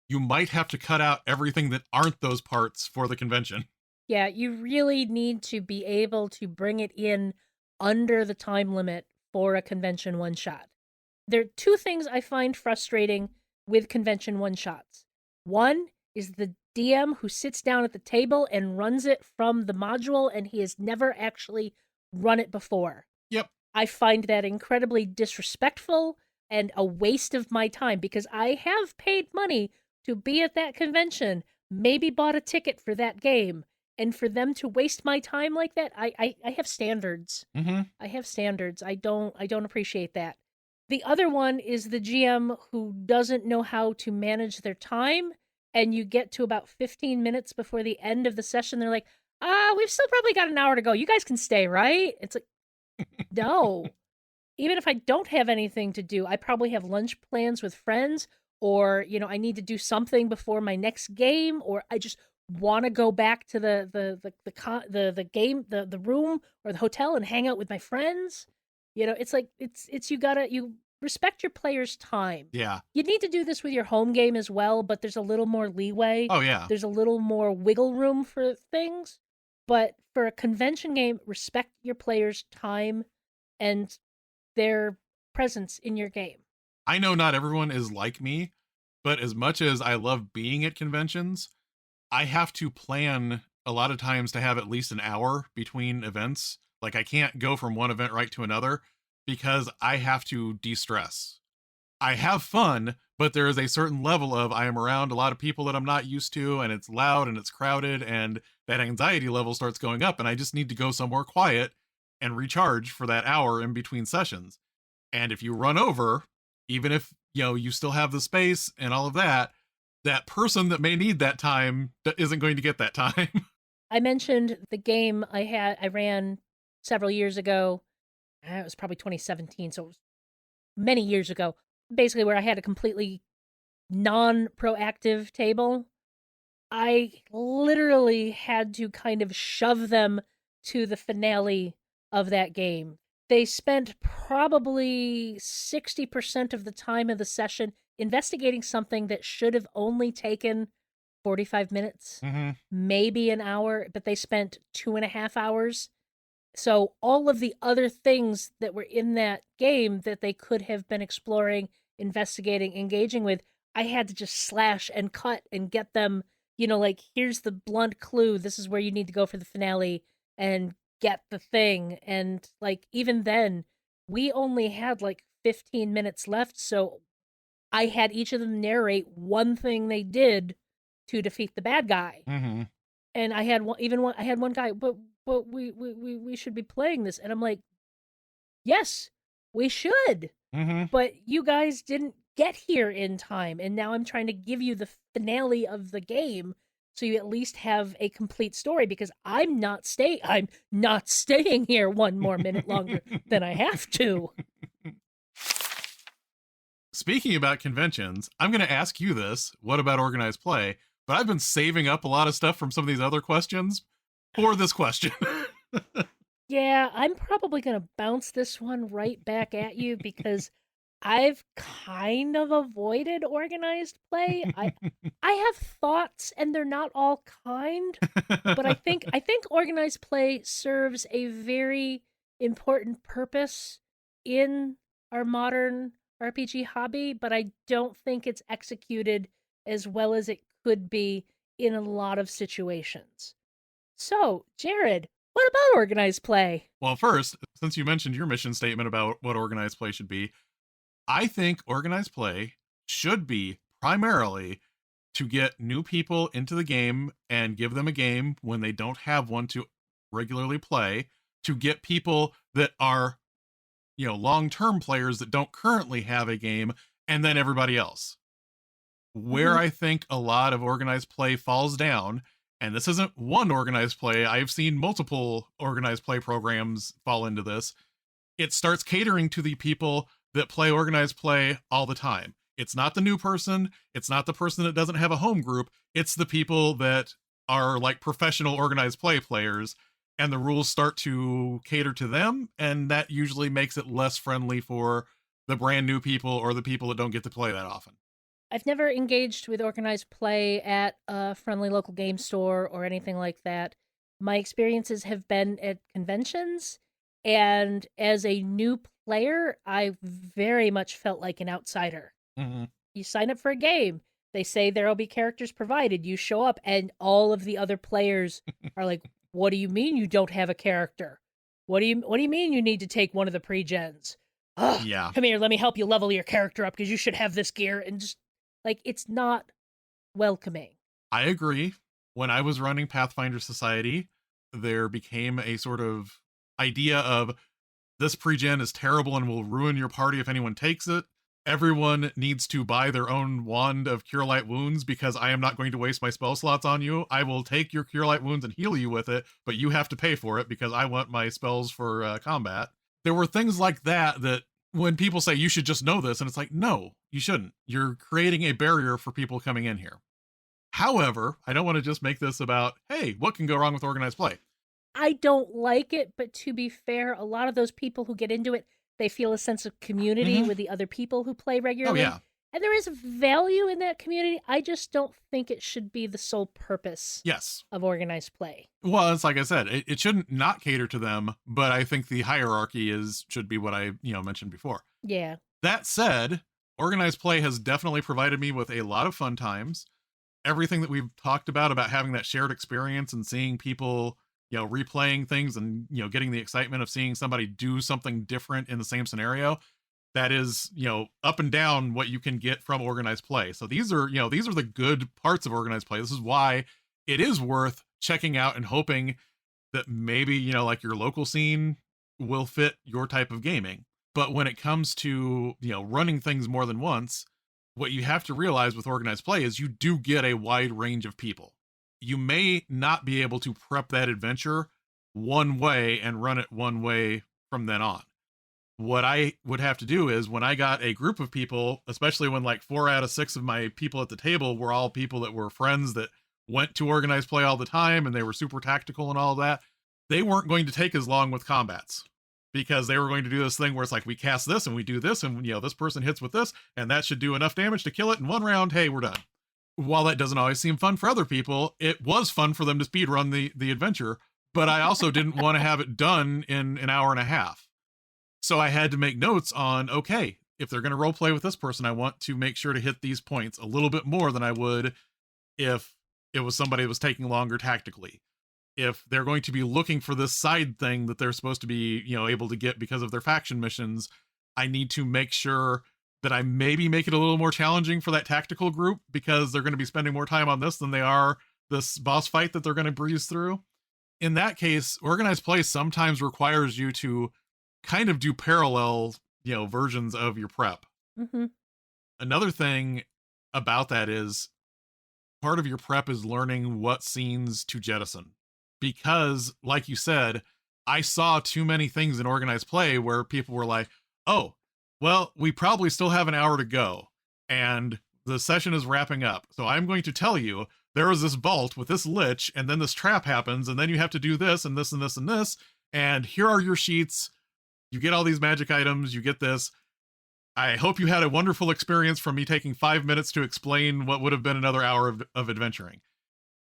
you might have to cut out everything that aren't those parts for the convention. Yeah, you really need to be able to bring it in under the time limit for a convention one-shot. There are two things I find frustrating with convention one-shots. One is the DM who sits down at the table and runs it from the module, and he has never actually run it before. Yep. I find that incredibly disrespectful and a waste of my time, because I have paid money to be at that convention, maybe bought a ticket for that game, and for them to waste my time like that, I have standards. Mm-hmm. I have standards. I don't appreciate that. The other one is the GM who doesn't know how to manage their time, and you get to about 15 minutes before the end of the session, they're like, we've still probably got an hour to go. You guys can stay, right? It's like, no. Even if I don't have anything to do, I probably have lunch plans with friends, or, I need to do something before my next game, or I just want to go back to the game, the room or the hotel and hang out with my friends. It's like, it's you respect your players' time. Yeah. You need to do this with your home game as well, but there's a little more leeway. Oh, yeah. There's a little more wiggle room for things. But for a convention game, respect your players' time and their presence in your game. I know not everyone is like me, but as much as I love being at conventions, I have to plan a lot of times to have at least an hour between events. Like, I can't go from one event right to another because I have to de-stress. I have fun, but there is a certain level of I am around a lot of people that I'm not used to, and it's loud and it's crowded, and that anxiety level starts going up, and I just need to go somewhere quiet and recharge for that hour in between sessions. And if you run over, even if, you still have the space and all of that, that person that may need that time isn't going to get that time. I mentioned the game I ran several years ago. It was probably 2017, so it was many years ago. Basically, where I had a completely non-proactive table. I literally had to kind of shove them to the finale of that game. They spent probably 60% of the time of the session investigating something that should have only taken 45 minutes, maybe an hour, but they spent 2.5 hours. So all of the other things that were in that game that they could have been exploring, investigating, engaging with, I had to just slash and cut and get them, like, here's the blunt clue. This is where you need to go for the finale and get the thing. And, like, even then, we only had, 15 minutes left. So I had each of them narrate one thing they did to defeat the bad guy. Mm-hmm. And I had one guy, but we should be playing this. And I'm like, yes, we should. Mm-hmm. But you guys didn't get here in time. And now I'm trying to give you the finale of the game so you at least have a complete story, because I'm not staying here one more minute longer than I have to. Speaking about conventions, I'm going to ask you this. What about organized play? But I've been saving up a lot of stuff from some of these other questions for this question. Yeah, I'm probably going to bounce this one right back at you, because I've kind of avoided organized play. I have thoughts, and they're not all kind, but I think organized play serves a very important purpose in our modern RPG hobby, but I don't think it's executed as well as it could be in a lot of situations. So, Jared, what about organized play? Well, first, since you mentioned your mission statement about what organized play should be, I think organized play should be primarily to get new people into the game and give them a game when they don't have one to regularly play, to get people that are, long-term players that don't currently have a game, and then everybody else. Where I think a lot of organized play falls down, and this isn't one organized play, I've seen multiple organized play programs fall into this, it starts catering to the people that play organized play all the time. It's not the new person, it's not the person that doesn't have a home group, it's the people that are like professional organized play players, and the rules start to cater to them, and that usually makes it less friendly for the brand new people or the people that don't get to play that often. I've never engaged with organized play at a friendly local game store or anything like that. My experiences have been at conventions, and as a new player, I very much felt like an outsider. Mm-hmm. You sign up for a game, they say there'll be characters provided, you show up, and all of the other players are like, what do you mean you don't have a character? What do you mean you need to take one of the pre-gens? Ugh, Yeah. come here, let me help you level your character up because you should have this gear. And just, like, it's not welcoming. I agree. When I was running Pathfinder Society, there became a sort of idea of this pregen is terrible and will ruin your party if anyone takes it. Everyone needs to buy their own wand of Cure Light Wounds because I am not going to waste my spell slots on you. I will take your Cure Light Wounds and heal you with it, but you have to pay for it because I want my spells for combat. There were things like that when people say you should just know this, and it's like, no, you shouldn't. You're creating a barrier for people coming in here. However, I don't want to just make this about, hey, what can go wrong with organized play? I don't like it, but to be fair, a lot of those people who get into it, they feel a sense of community with the other people who play regularly. Oh, yeah. And there is value in that community. I just don't think it should be the sole purpose of organized play. Well, it's like I said, it shouldn't not cater to them, but I think the hierarchy should be what I mentioned before. Yeah. That said, organized play has definitely provided me with a lot of fun times. Everything that we've talked about having that shared experience and seeing people replaying things and getting the excitement of seeing somebody do something different in the same scenario, that is up and down what you can get from organized play. So these are the good parts of organized play. This is why it is worth checking out and hoping that maybe like your local scene will fit your type of gaming. But when it comes to running things more than once, what you have to realize with organized play is you do get a wide range of people. You may not be able to prep that adventure one way and run it one way from then on. What I would have to do is when I got a group of people, especially when like 4 out of 6 of my people at the table were all people that were friends that went to organized play all the time and they were super tactical and all that, they weren't going to take as long with combats because they were going to do this thing where it's like, we cast this and we do this and this person hits with this and that should do enough damage to kill it in one round. Hey, we're done. While that doesn't always seem fun for other people, it was fun for them to speedrun the adventure, but I also didn't want to have it done in an hour and a half. So I had to make notes on, okay, if they're going to role play with this person, I want to make sure to hit these points a little bit more than I would if it was somebody that was taking longer tactically. If they're going to be looking for this side thing that they're supposed to be, able to get because of their faction missions, I need to make sure that I maybe make it a little more challenging for that tactical group because they're going to be spending more time on this than they are this boss fight that they're going to breeze through. In that case, organized play sometimes requires you to kind of do parallel, versions of your prep. Mm-hmm. Another thing about that is part of your prep is learning what scenes to jettison. Because, like you said, I saw too many things in organized play where people were like, oh, well, we probably still have an hour to go, and the session is wrapping up. So I'm going to tell you, there is this vault with this lich, and then this trap happens, and then you have to do this, and this, and this, and this, and here are your sheets. You get all these magic items, you get this. I hope you had a wonderful experience from me taking 5 minutes to explain what would have been another hour of adventuring.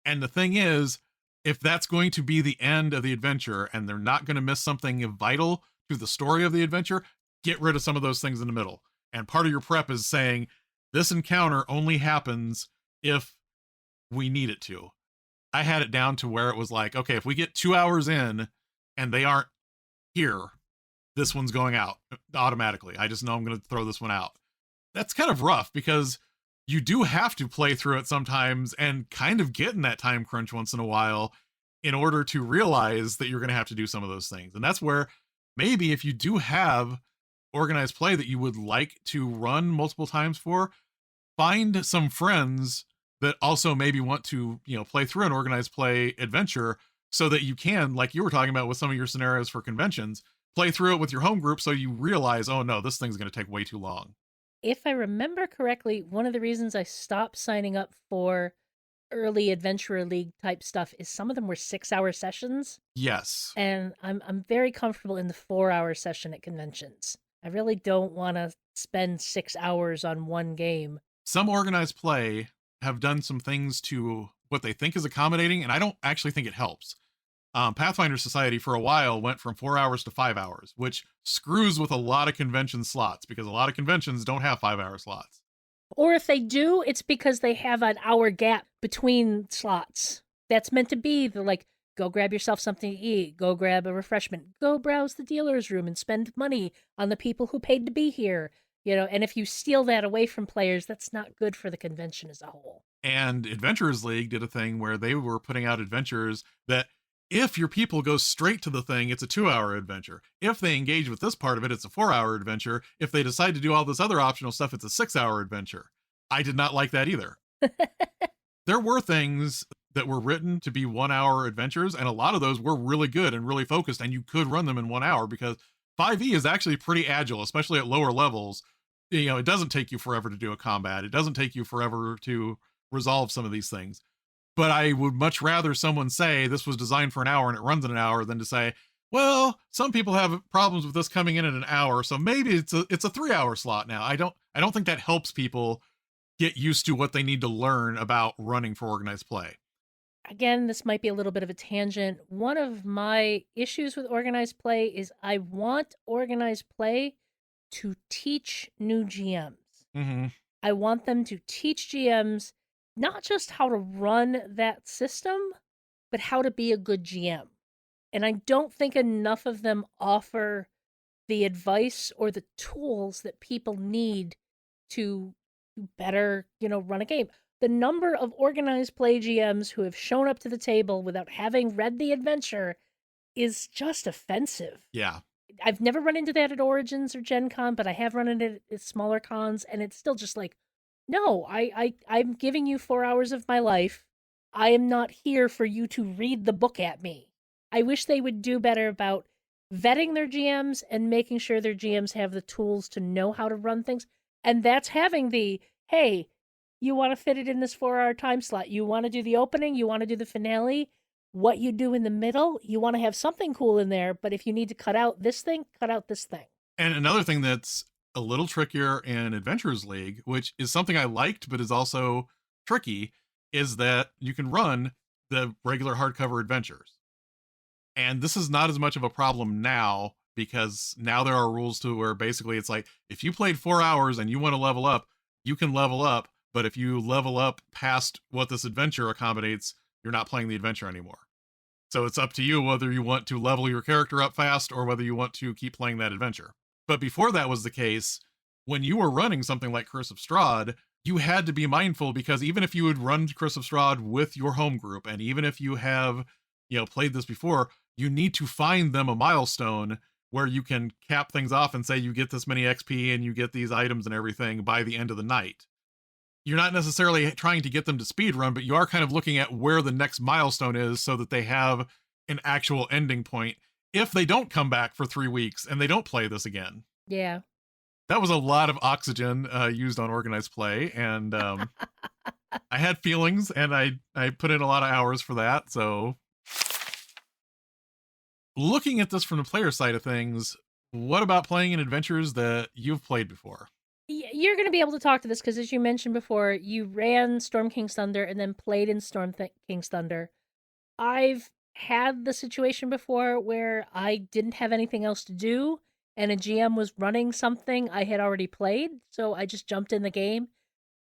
And the thing is, if that's going to be the end of the adventure, and they're not going to miss something vital to the story of the adventure, get rid of some of those things in the middle. And part of your prep is saying, this encounter only happens if we need it to. I had it down to where it was like, okay, if we get 2 hours in and they aren't here, this one's going out automatically. I just know I'm going to throw this one out. That's kind of rough because you do have to play through it sometimes and kind of get in that time crunch once in a while in order to realize that you're going to have to do some of those things. And that's where maybe if you do have organized play that you would like to run multiple times for, find some friends that also maybe want to, play through an organized play adventure so that you can, like you were talking about with some of your scenarios for conventions, play through it with your home group so you realize, oh no, this thing's going to take way too long. If I remember correctly, one of the reasons I stopped signing up for early Adventurer League type stuff is some of them were 6-hour sessions. Yes. And I'm very comfortable in the 4-hour session at conventions. I really don't want to spend 6 hours on one game. some organized play have done some things to what they think is accommodating, and I don't actually think it helps. Pathfinder Society for a while went from 4 hours to 5 hours, which screws with a lot of convention slots because a lot of conventions don't have 5-hour slots. Or if they do, it's because they have an hour gap between slots. That's meant to be the, like, go grab yourself something to eat, go grab a refreshment, go browse the dealer's room and spend money on the people who paid to be here. And if you steal that away from players, that's not good for the convention as a whole. And Adventurers League did a thing where they were putting out adventures that if your people go straight to the thing, it's a 2-hour adventure. If they engage with this part of it, it's a 4-hour adventure. If they decide to do all this other optional stuff, it's a 6-hour adventure. I did not like that either. There were things that were written to be 1-hour adventures, and a lot of those were really good and really focused, and you could run them in 1 hour because 5e is actually pretty agile, especially at lower levels. It doesn't take you forever to do a combat. It doesn't take you forever to resolve some of these things. But I would much rather someone say this was designed for an hour and it runs in an hour than to say, well, some people have problems with this coming in at an hour, so maybe it's a 3-hour slot now. I don't think that helps people get used to what they need to learn about running for organized play. Again, this might be a little bit of a tangent. One of my issues with organized play is I want organized play to teach new GMs. Mm-hmm. I want them to teach GMs not just how to run that system, but how to be a good GM. And I don't think enough of them offer the advice or the tools that people need to better, run a game. The number of organized play GMs who have shown up to the table without having read the adventure is just offensive. Yeah. I've never run into that at Origins or Gen Con, but I have run into it at smaller cons, and it's still just like, no, I'm giving you 4 hours of my life. I am not here for you to read the book at me. I wish they would do better about vetting their GMs and making sure their GMs have the tools to know how to run things. And that's having the, hey, you want to fit it in this 4-hour time slot. You want to do the opening. You want to do the finale. What you do in the middle, you want to have something cool in there. But if you need to cut out this thing, cut out this thing. And another thing that's a little trickier in Adventurers League, which is something I liked but is also tricky, is that you can run the regular hardcover adventures. And this is not as much of a problem now because now there are rules to where basically it's like, if you played 4 hours and you want to level up, you can level up. But if you level up past what this adventure accommodates, you're not playing the adventure anymore. So it's up to you whether you want to level your character up fast or whether you want to keep playing that adventure. But before that was the case, when you were running something like Curse of Strahd, you had to be mindful because even if you had run Curse of Strahd with your home group, and even if you have, played this before, you need to find them a milestone where you can cap things off and say you get this many XP and you get these items and everything by the end of the night. You're not necessarily trying to get them to speed run, but you are kind of looking at where the next milestone is so that they have an actual ending point if they don't come back for 3 weeks and they don't play this again. Yeah. That was a lot of oxygen used on organized play, and I had feelings, and I put in a lot of hours for that. So looking at this from the player side of things, what about playing in adventures that you've played before? You're going to be able to talk to this because, as you mentioned before, you ran Storm King's Thunder and then played in Storm King's Thunder. I've had the situation before where I didn't have anything else to do and a GM was running something I had already played, so I just jumped in the game.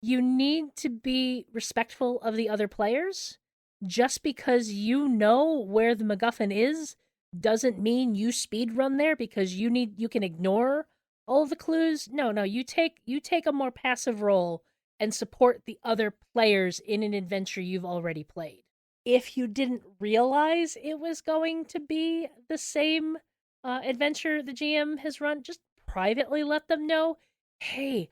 You need to be respectful of the other players. Just because you know where the MacGuffin is doesn't mean you speedrun there because you can ignore all the clues. No, you take a more passive role and support the other players in an adventure you've already played. If you didn't realize it was going to be the same adventure the GM has run, just privately let them know, hey,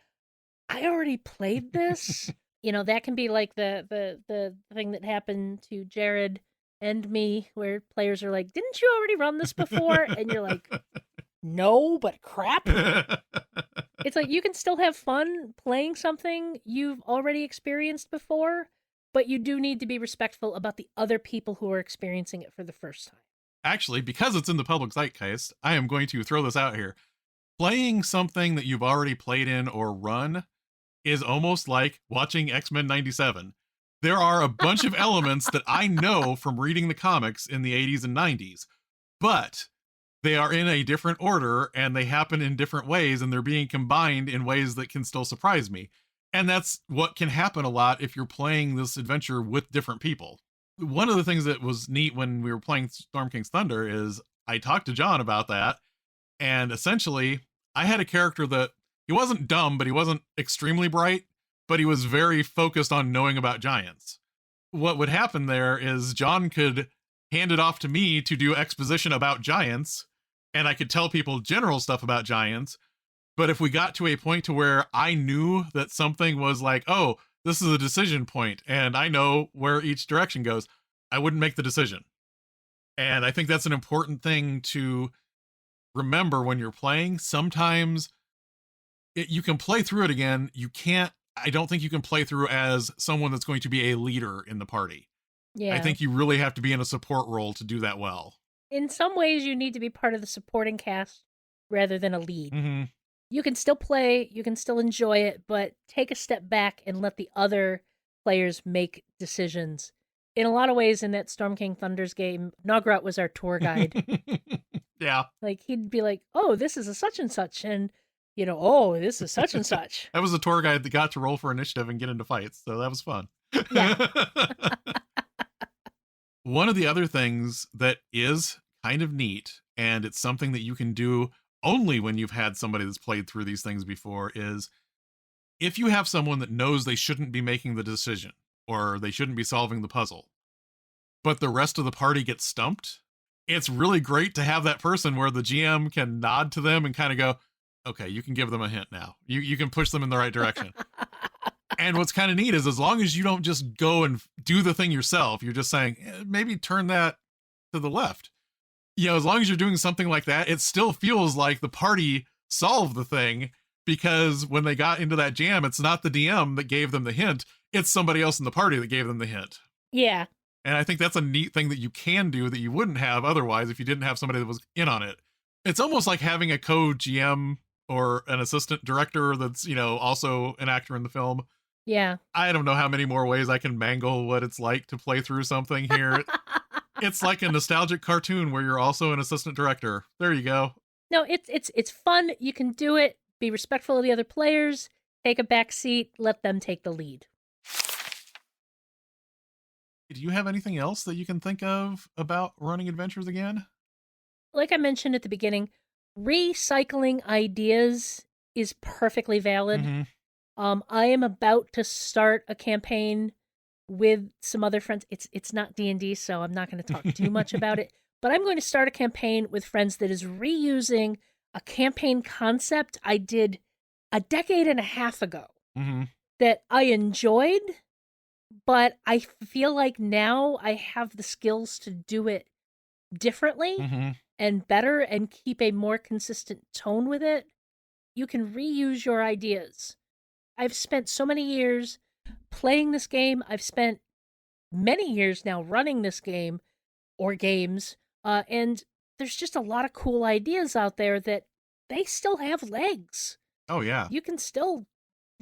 I already played this. That can be like the thing that happened to Jared and me, where players are like, didn't you already run this before? And you're like, no, but crap. It's like you can still have fun playing something you've already experienced before, but you do need to be respectful about the other people who are experiencing it for the first time. Actually, because it's in the public zeitgeist, I am going to throw this out here. Playing something that you've already played in or run is almost like watching X-Men 97. There are a bunch of elements that I know from reading the comics in the 80s and 90s, but they are in a different order and they happen in different ways and they're being combined in ways that can still surprise me. And that's what can happen a lot if you're playing this adventure with different people. One of the things that was neat when we were playing Storm King's Thunder is I talked to John about that. And essentially, I had a character that he wasn't dumb, but he wasn't extremely bright, but he was very focused on knowing about giants. What would happen there is John could hand it off to me to do exposition about giants, and I could tell people general stuff about giants. But if we got to a point to where I knew that something was like, oh, this is a decision point, and I know where each direction goes, I wouldn't make the decision. And I think that's an important thing to remember when you're playing. Sometimes you can play through it again. I don't think you can play through as someone that's going to be a leader in the party. Yeah. I think you really have to be in a support role to do that well. In some ways, you need to be part of the supporting cast rather than a lead. Mm-hmm. You can still play, you can still enjoy it, but take a step back and let the other players make decisions. In a lot of ways, in that Storm King Thunder's game, Nograt was our tour guide. Yeah. Like, he'd be like, oh, this is a such and such, and, oh, this is such and such. I was a tour guide that got to roll for initiative and get into fights, so that was fun. Yeah. One of the other things that is kind of neat, and it's something that you can do only when you've had somebody that's played through these things before, is if you have someone that knows they shouldn't be making the decision or they shouldn't be solving the puzzle, but the rest of the party gets stumped, it's really great to have that person where the GM can nod to them and kind of go, okay, you can give them a hint now. You can push them in the right direction. And what's kind of neat is as long as you don't just go and do the thing yourself, you're just saying, maybe turn that to the left. As long as you're doing something like that, it still feels like the party solved the thing, because when they got into that jam, it's not the DM that gave them the hint. It's somebody else in the party that gave them the hint. Yeah. And I think that's a neat thing that you can do that you wouldn't have otherwise if you didn't have somebody that was in on it. It's almost like having a co-GM or an assistant director that's, also an actor in the film. Yeah. I don't know how many more ways I can mangle what it's like to play through something here. It's like a nostalgic cartoon where you're also an assistant director. There you go. No, it's fun. You can do it. Be respectful of the other players. Take a back seat. Let them take the lead. Do you have anything else that you can think of about running adventures again? Like I mentioned at the beginning, recycling ideas is perfectly valid. Mm-hmm. I am about to start a campaign with some other friends. It's not D&D, so I'm not going to talk too much about it. But I'm going to start a campaign with friends that is reusing a campaign concept I did a decade and a half ago that I enjoyed, but I feel like now I have the skills to do it differently and better and keep a more consistent tone with it. You can reuse your ideas. I've spent so many years playing this game. I've spent many years now running this game or games, and there's just a lot of cool ideas out there that they still have legs. Oh, yeah. You can still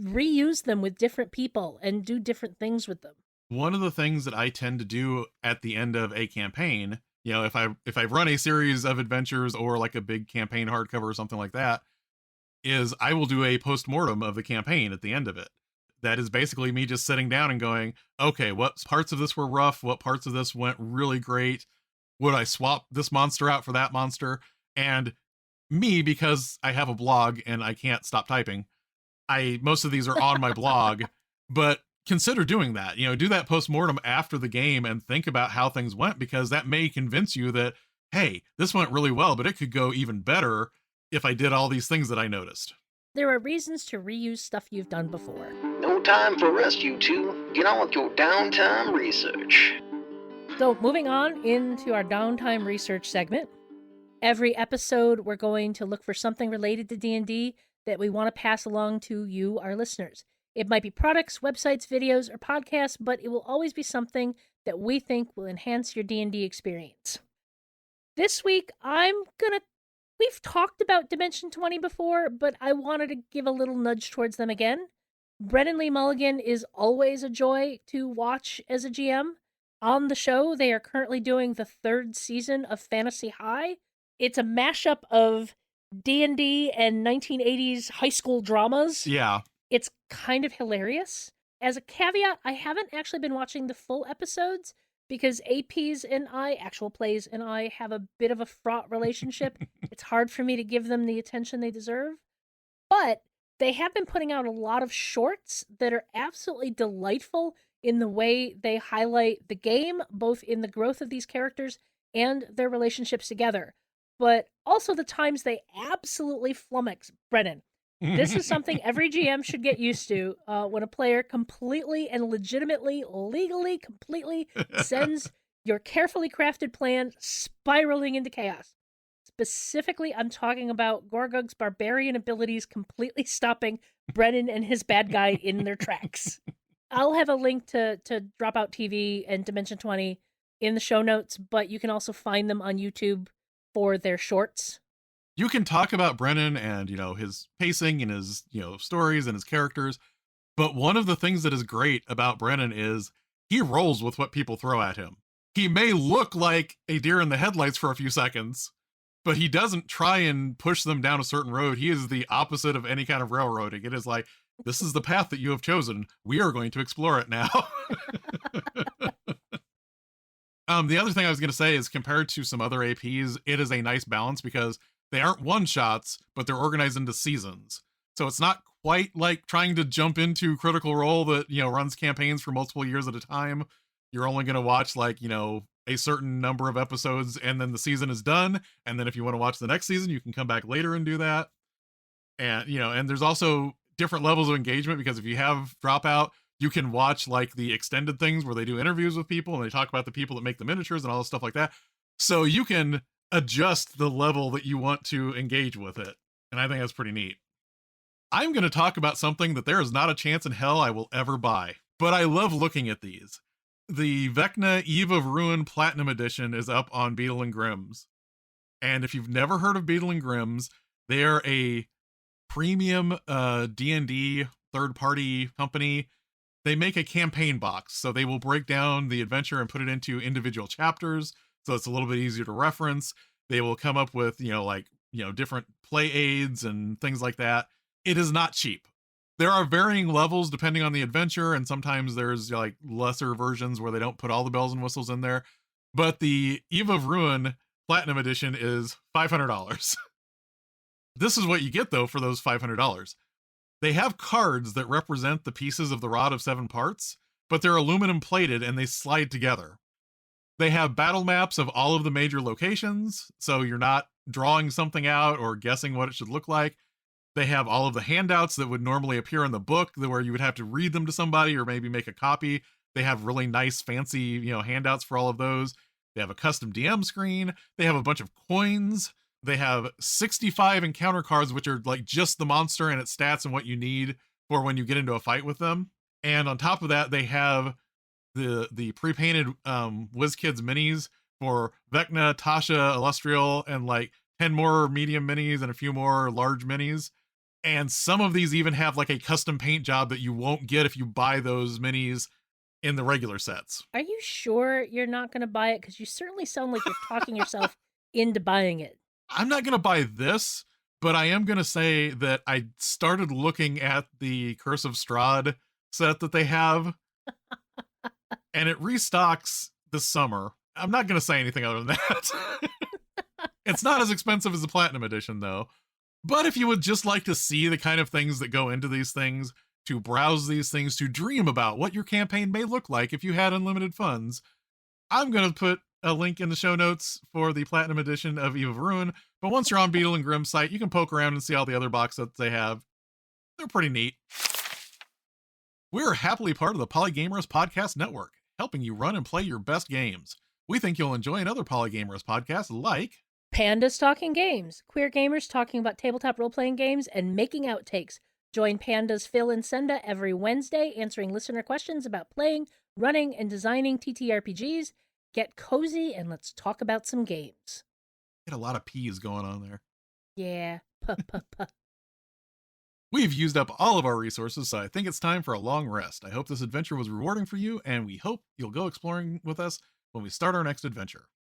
reuse them with different people and do different things with them. One of the things that I tend to do at the end of a campaign, if I run a series of adventures or like a big campaign hardcover or something like that, is I will do a post-mortem of the campaign at the end of it. That is basically me just sitting down and going, okay, what parts of this were rough? What parts of this went really great? Would I swap this monster out for that monster? And me, because I have a blog and I can't stop typing, most of these are on my blog, but consider doing that. Do that post-mortem after the game and think about how things went, because that may convince you that, hey, this went really well, but it could go even better if I did all these things that I noticed. There are reasons to reuse stuff you've done before. No time for rest, you two. Get on with your downtime research. So, moving on into our downtime research segment. Every episode, we're going to look for something related to D&D that we want to pass along to you, our listeners. It might be products, websites, videos, or podcasts, but it will always be something that we think will enhance your D&D experience. This week, we've talked about Dimension 20 before, but I wanted to give a little nudge towards them again. Brennan Lee Mulligan is always a joy to watch as a GM. On the show, they are currently doing the 3rd season of Fantasy High. It's a mashup of D&D and 1980s high school dramas. Yeah. It's kind of hilarious. As a caveat, I haven't actually been watching the full episodes because APs and I, actual plays and I, have a bit of a fraught relationship. It's hard for me to give them the attention they deserve. But they have been putting out a lot of shorts that are absolutely delightful in the way they highlight the game, both in the growth of these characters and their relationships together. But also the times they absolutely flummox Brennan. This is something every GM should get used to when a player completely and legitimately, legally, completely sends your carefully crafted plan spiraling into chaos. Specifically, I'm talking about Gorgug's barbarian abilities completely stopping Brennan and his bad guy in their tracks. I'll have a link to Dropout TV and Dimension 20 in the show notes, but you can also find them on YouTube for their shorts. You can talk about Brennan and, his pacing and his, stories and his characters. But one of the things that is great about Brennan is he rolls with what people throw at him. He may look like a deer in the headlights for a few seconds, but he doesn't try and push them down a certain road. He is the opposite of any kind of railroading. It is like, this is the path that you have chosen. We are going to explore it now. The other thing I was going to say is compared to some other APs, it is a nice balance because they aren't one-shots, but they're organized into seasons. So it's not quite like trying to jump into Critical Role that, runs campaigns for multiple years at a time. You're only going to watch a certain number of episodes and then the season is done. And then if you want to watch the next season, you can come back later and do that. And, and there's also different levels of engagement because if you have Dropout, you can watch the extended things where they do interviews with people and they talk about the people that make the miniatures and all this stuff like that. So you can adjust the level that you want to engage with it. And I think that's pretty neat. I'm going to talk about something that there is not a chance in hell I will ever buy, but I love looking at these. The Vecna Eve of Ruin Platinum Edition is up on Beetle and Grimm's. And if you've never heard of Beetle and Grimm's, they're a premium D&D third-party company. They make a campaign box, so they will break down the adventure and put it into individual chapters, so it's a little bit easier to reference. They will come up with, different play aids and things like that. It is not cheap. There are varying levels depending on the adventure, and sometimes there's lesser versions where they don't put all the bells and whistles in there. But the Eve of Ruin Platinum Edition is $500. This is what you get, though, for those $500. They have cards that represent the pieces of the Rod of Seven Parts, but they're aluminum plated and they slide together. They have battle maps of all of the major locations, so you're not drawing something out or guessing what it should look like. They have all of the handouts that would normally appear in the book where you would have to read them to somebody or maybe make a copy. They have really nice, fancy, handouts for all of those. They have a custom DM screen. They have a bunch of coins. They have 65 encounter cards, which are just the monster and its stats and what you need for when you get into a fight with them. And on top of that, they have the pre-painted WizKids minis for Vecna, Tasha, Illustrial, and 10 more medium minis and a few more large minis. And some of these even have a custom paint job that you won't get if you buy those minis in the regular sets. Are you sure you're not going to buy it? Because you certainly sound like you're talking yourself into buying it. I'm not going to buy this, but I am going to say that I started looking at the Curse of Strahd set that they have, and it restocks this summer. I'm not going to say anything other than that. It's not as expensive as the Platinum Edition, though. But if you would just like to see the kind of things that go into these things, to browse these things, to dream about what your campaign may look like if you had unlimited funds, I'm going to put a link in the show notes for the Platinum Edition of Eve of Ruin. But once you're on Beetle and Grimm's site, you can poke around and see all the other box sets they have. They're pretty neat. We're happily part of the Polygamers Podcast Network, helping you run and play your best games. We think you'll enjoy another Polygamers podcast like Pandas Talking Games, queer gamers talking about tabletop role-playing games and making outtakes. Join Pandas Phil and Senda every Wednesday answering listener questions about playing, running, and designing TTRPGs. Get cozy and let's talk about some games. Get a lot of P's going on there. Yeah. We've used up all of our resources, so I think it's time for a long rest. I hope this adventure was rewarding for you, and we hope you'll go exploring with us when we start our next adventure.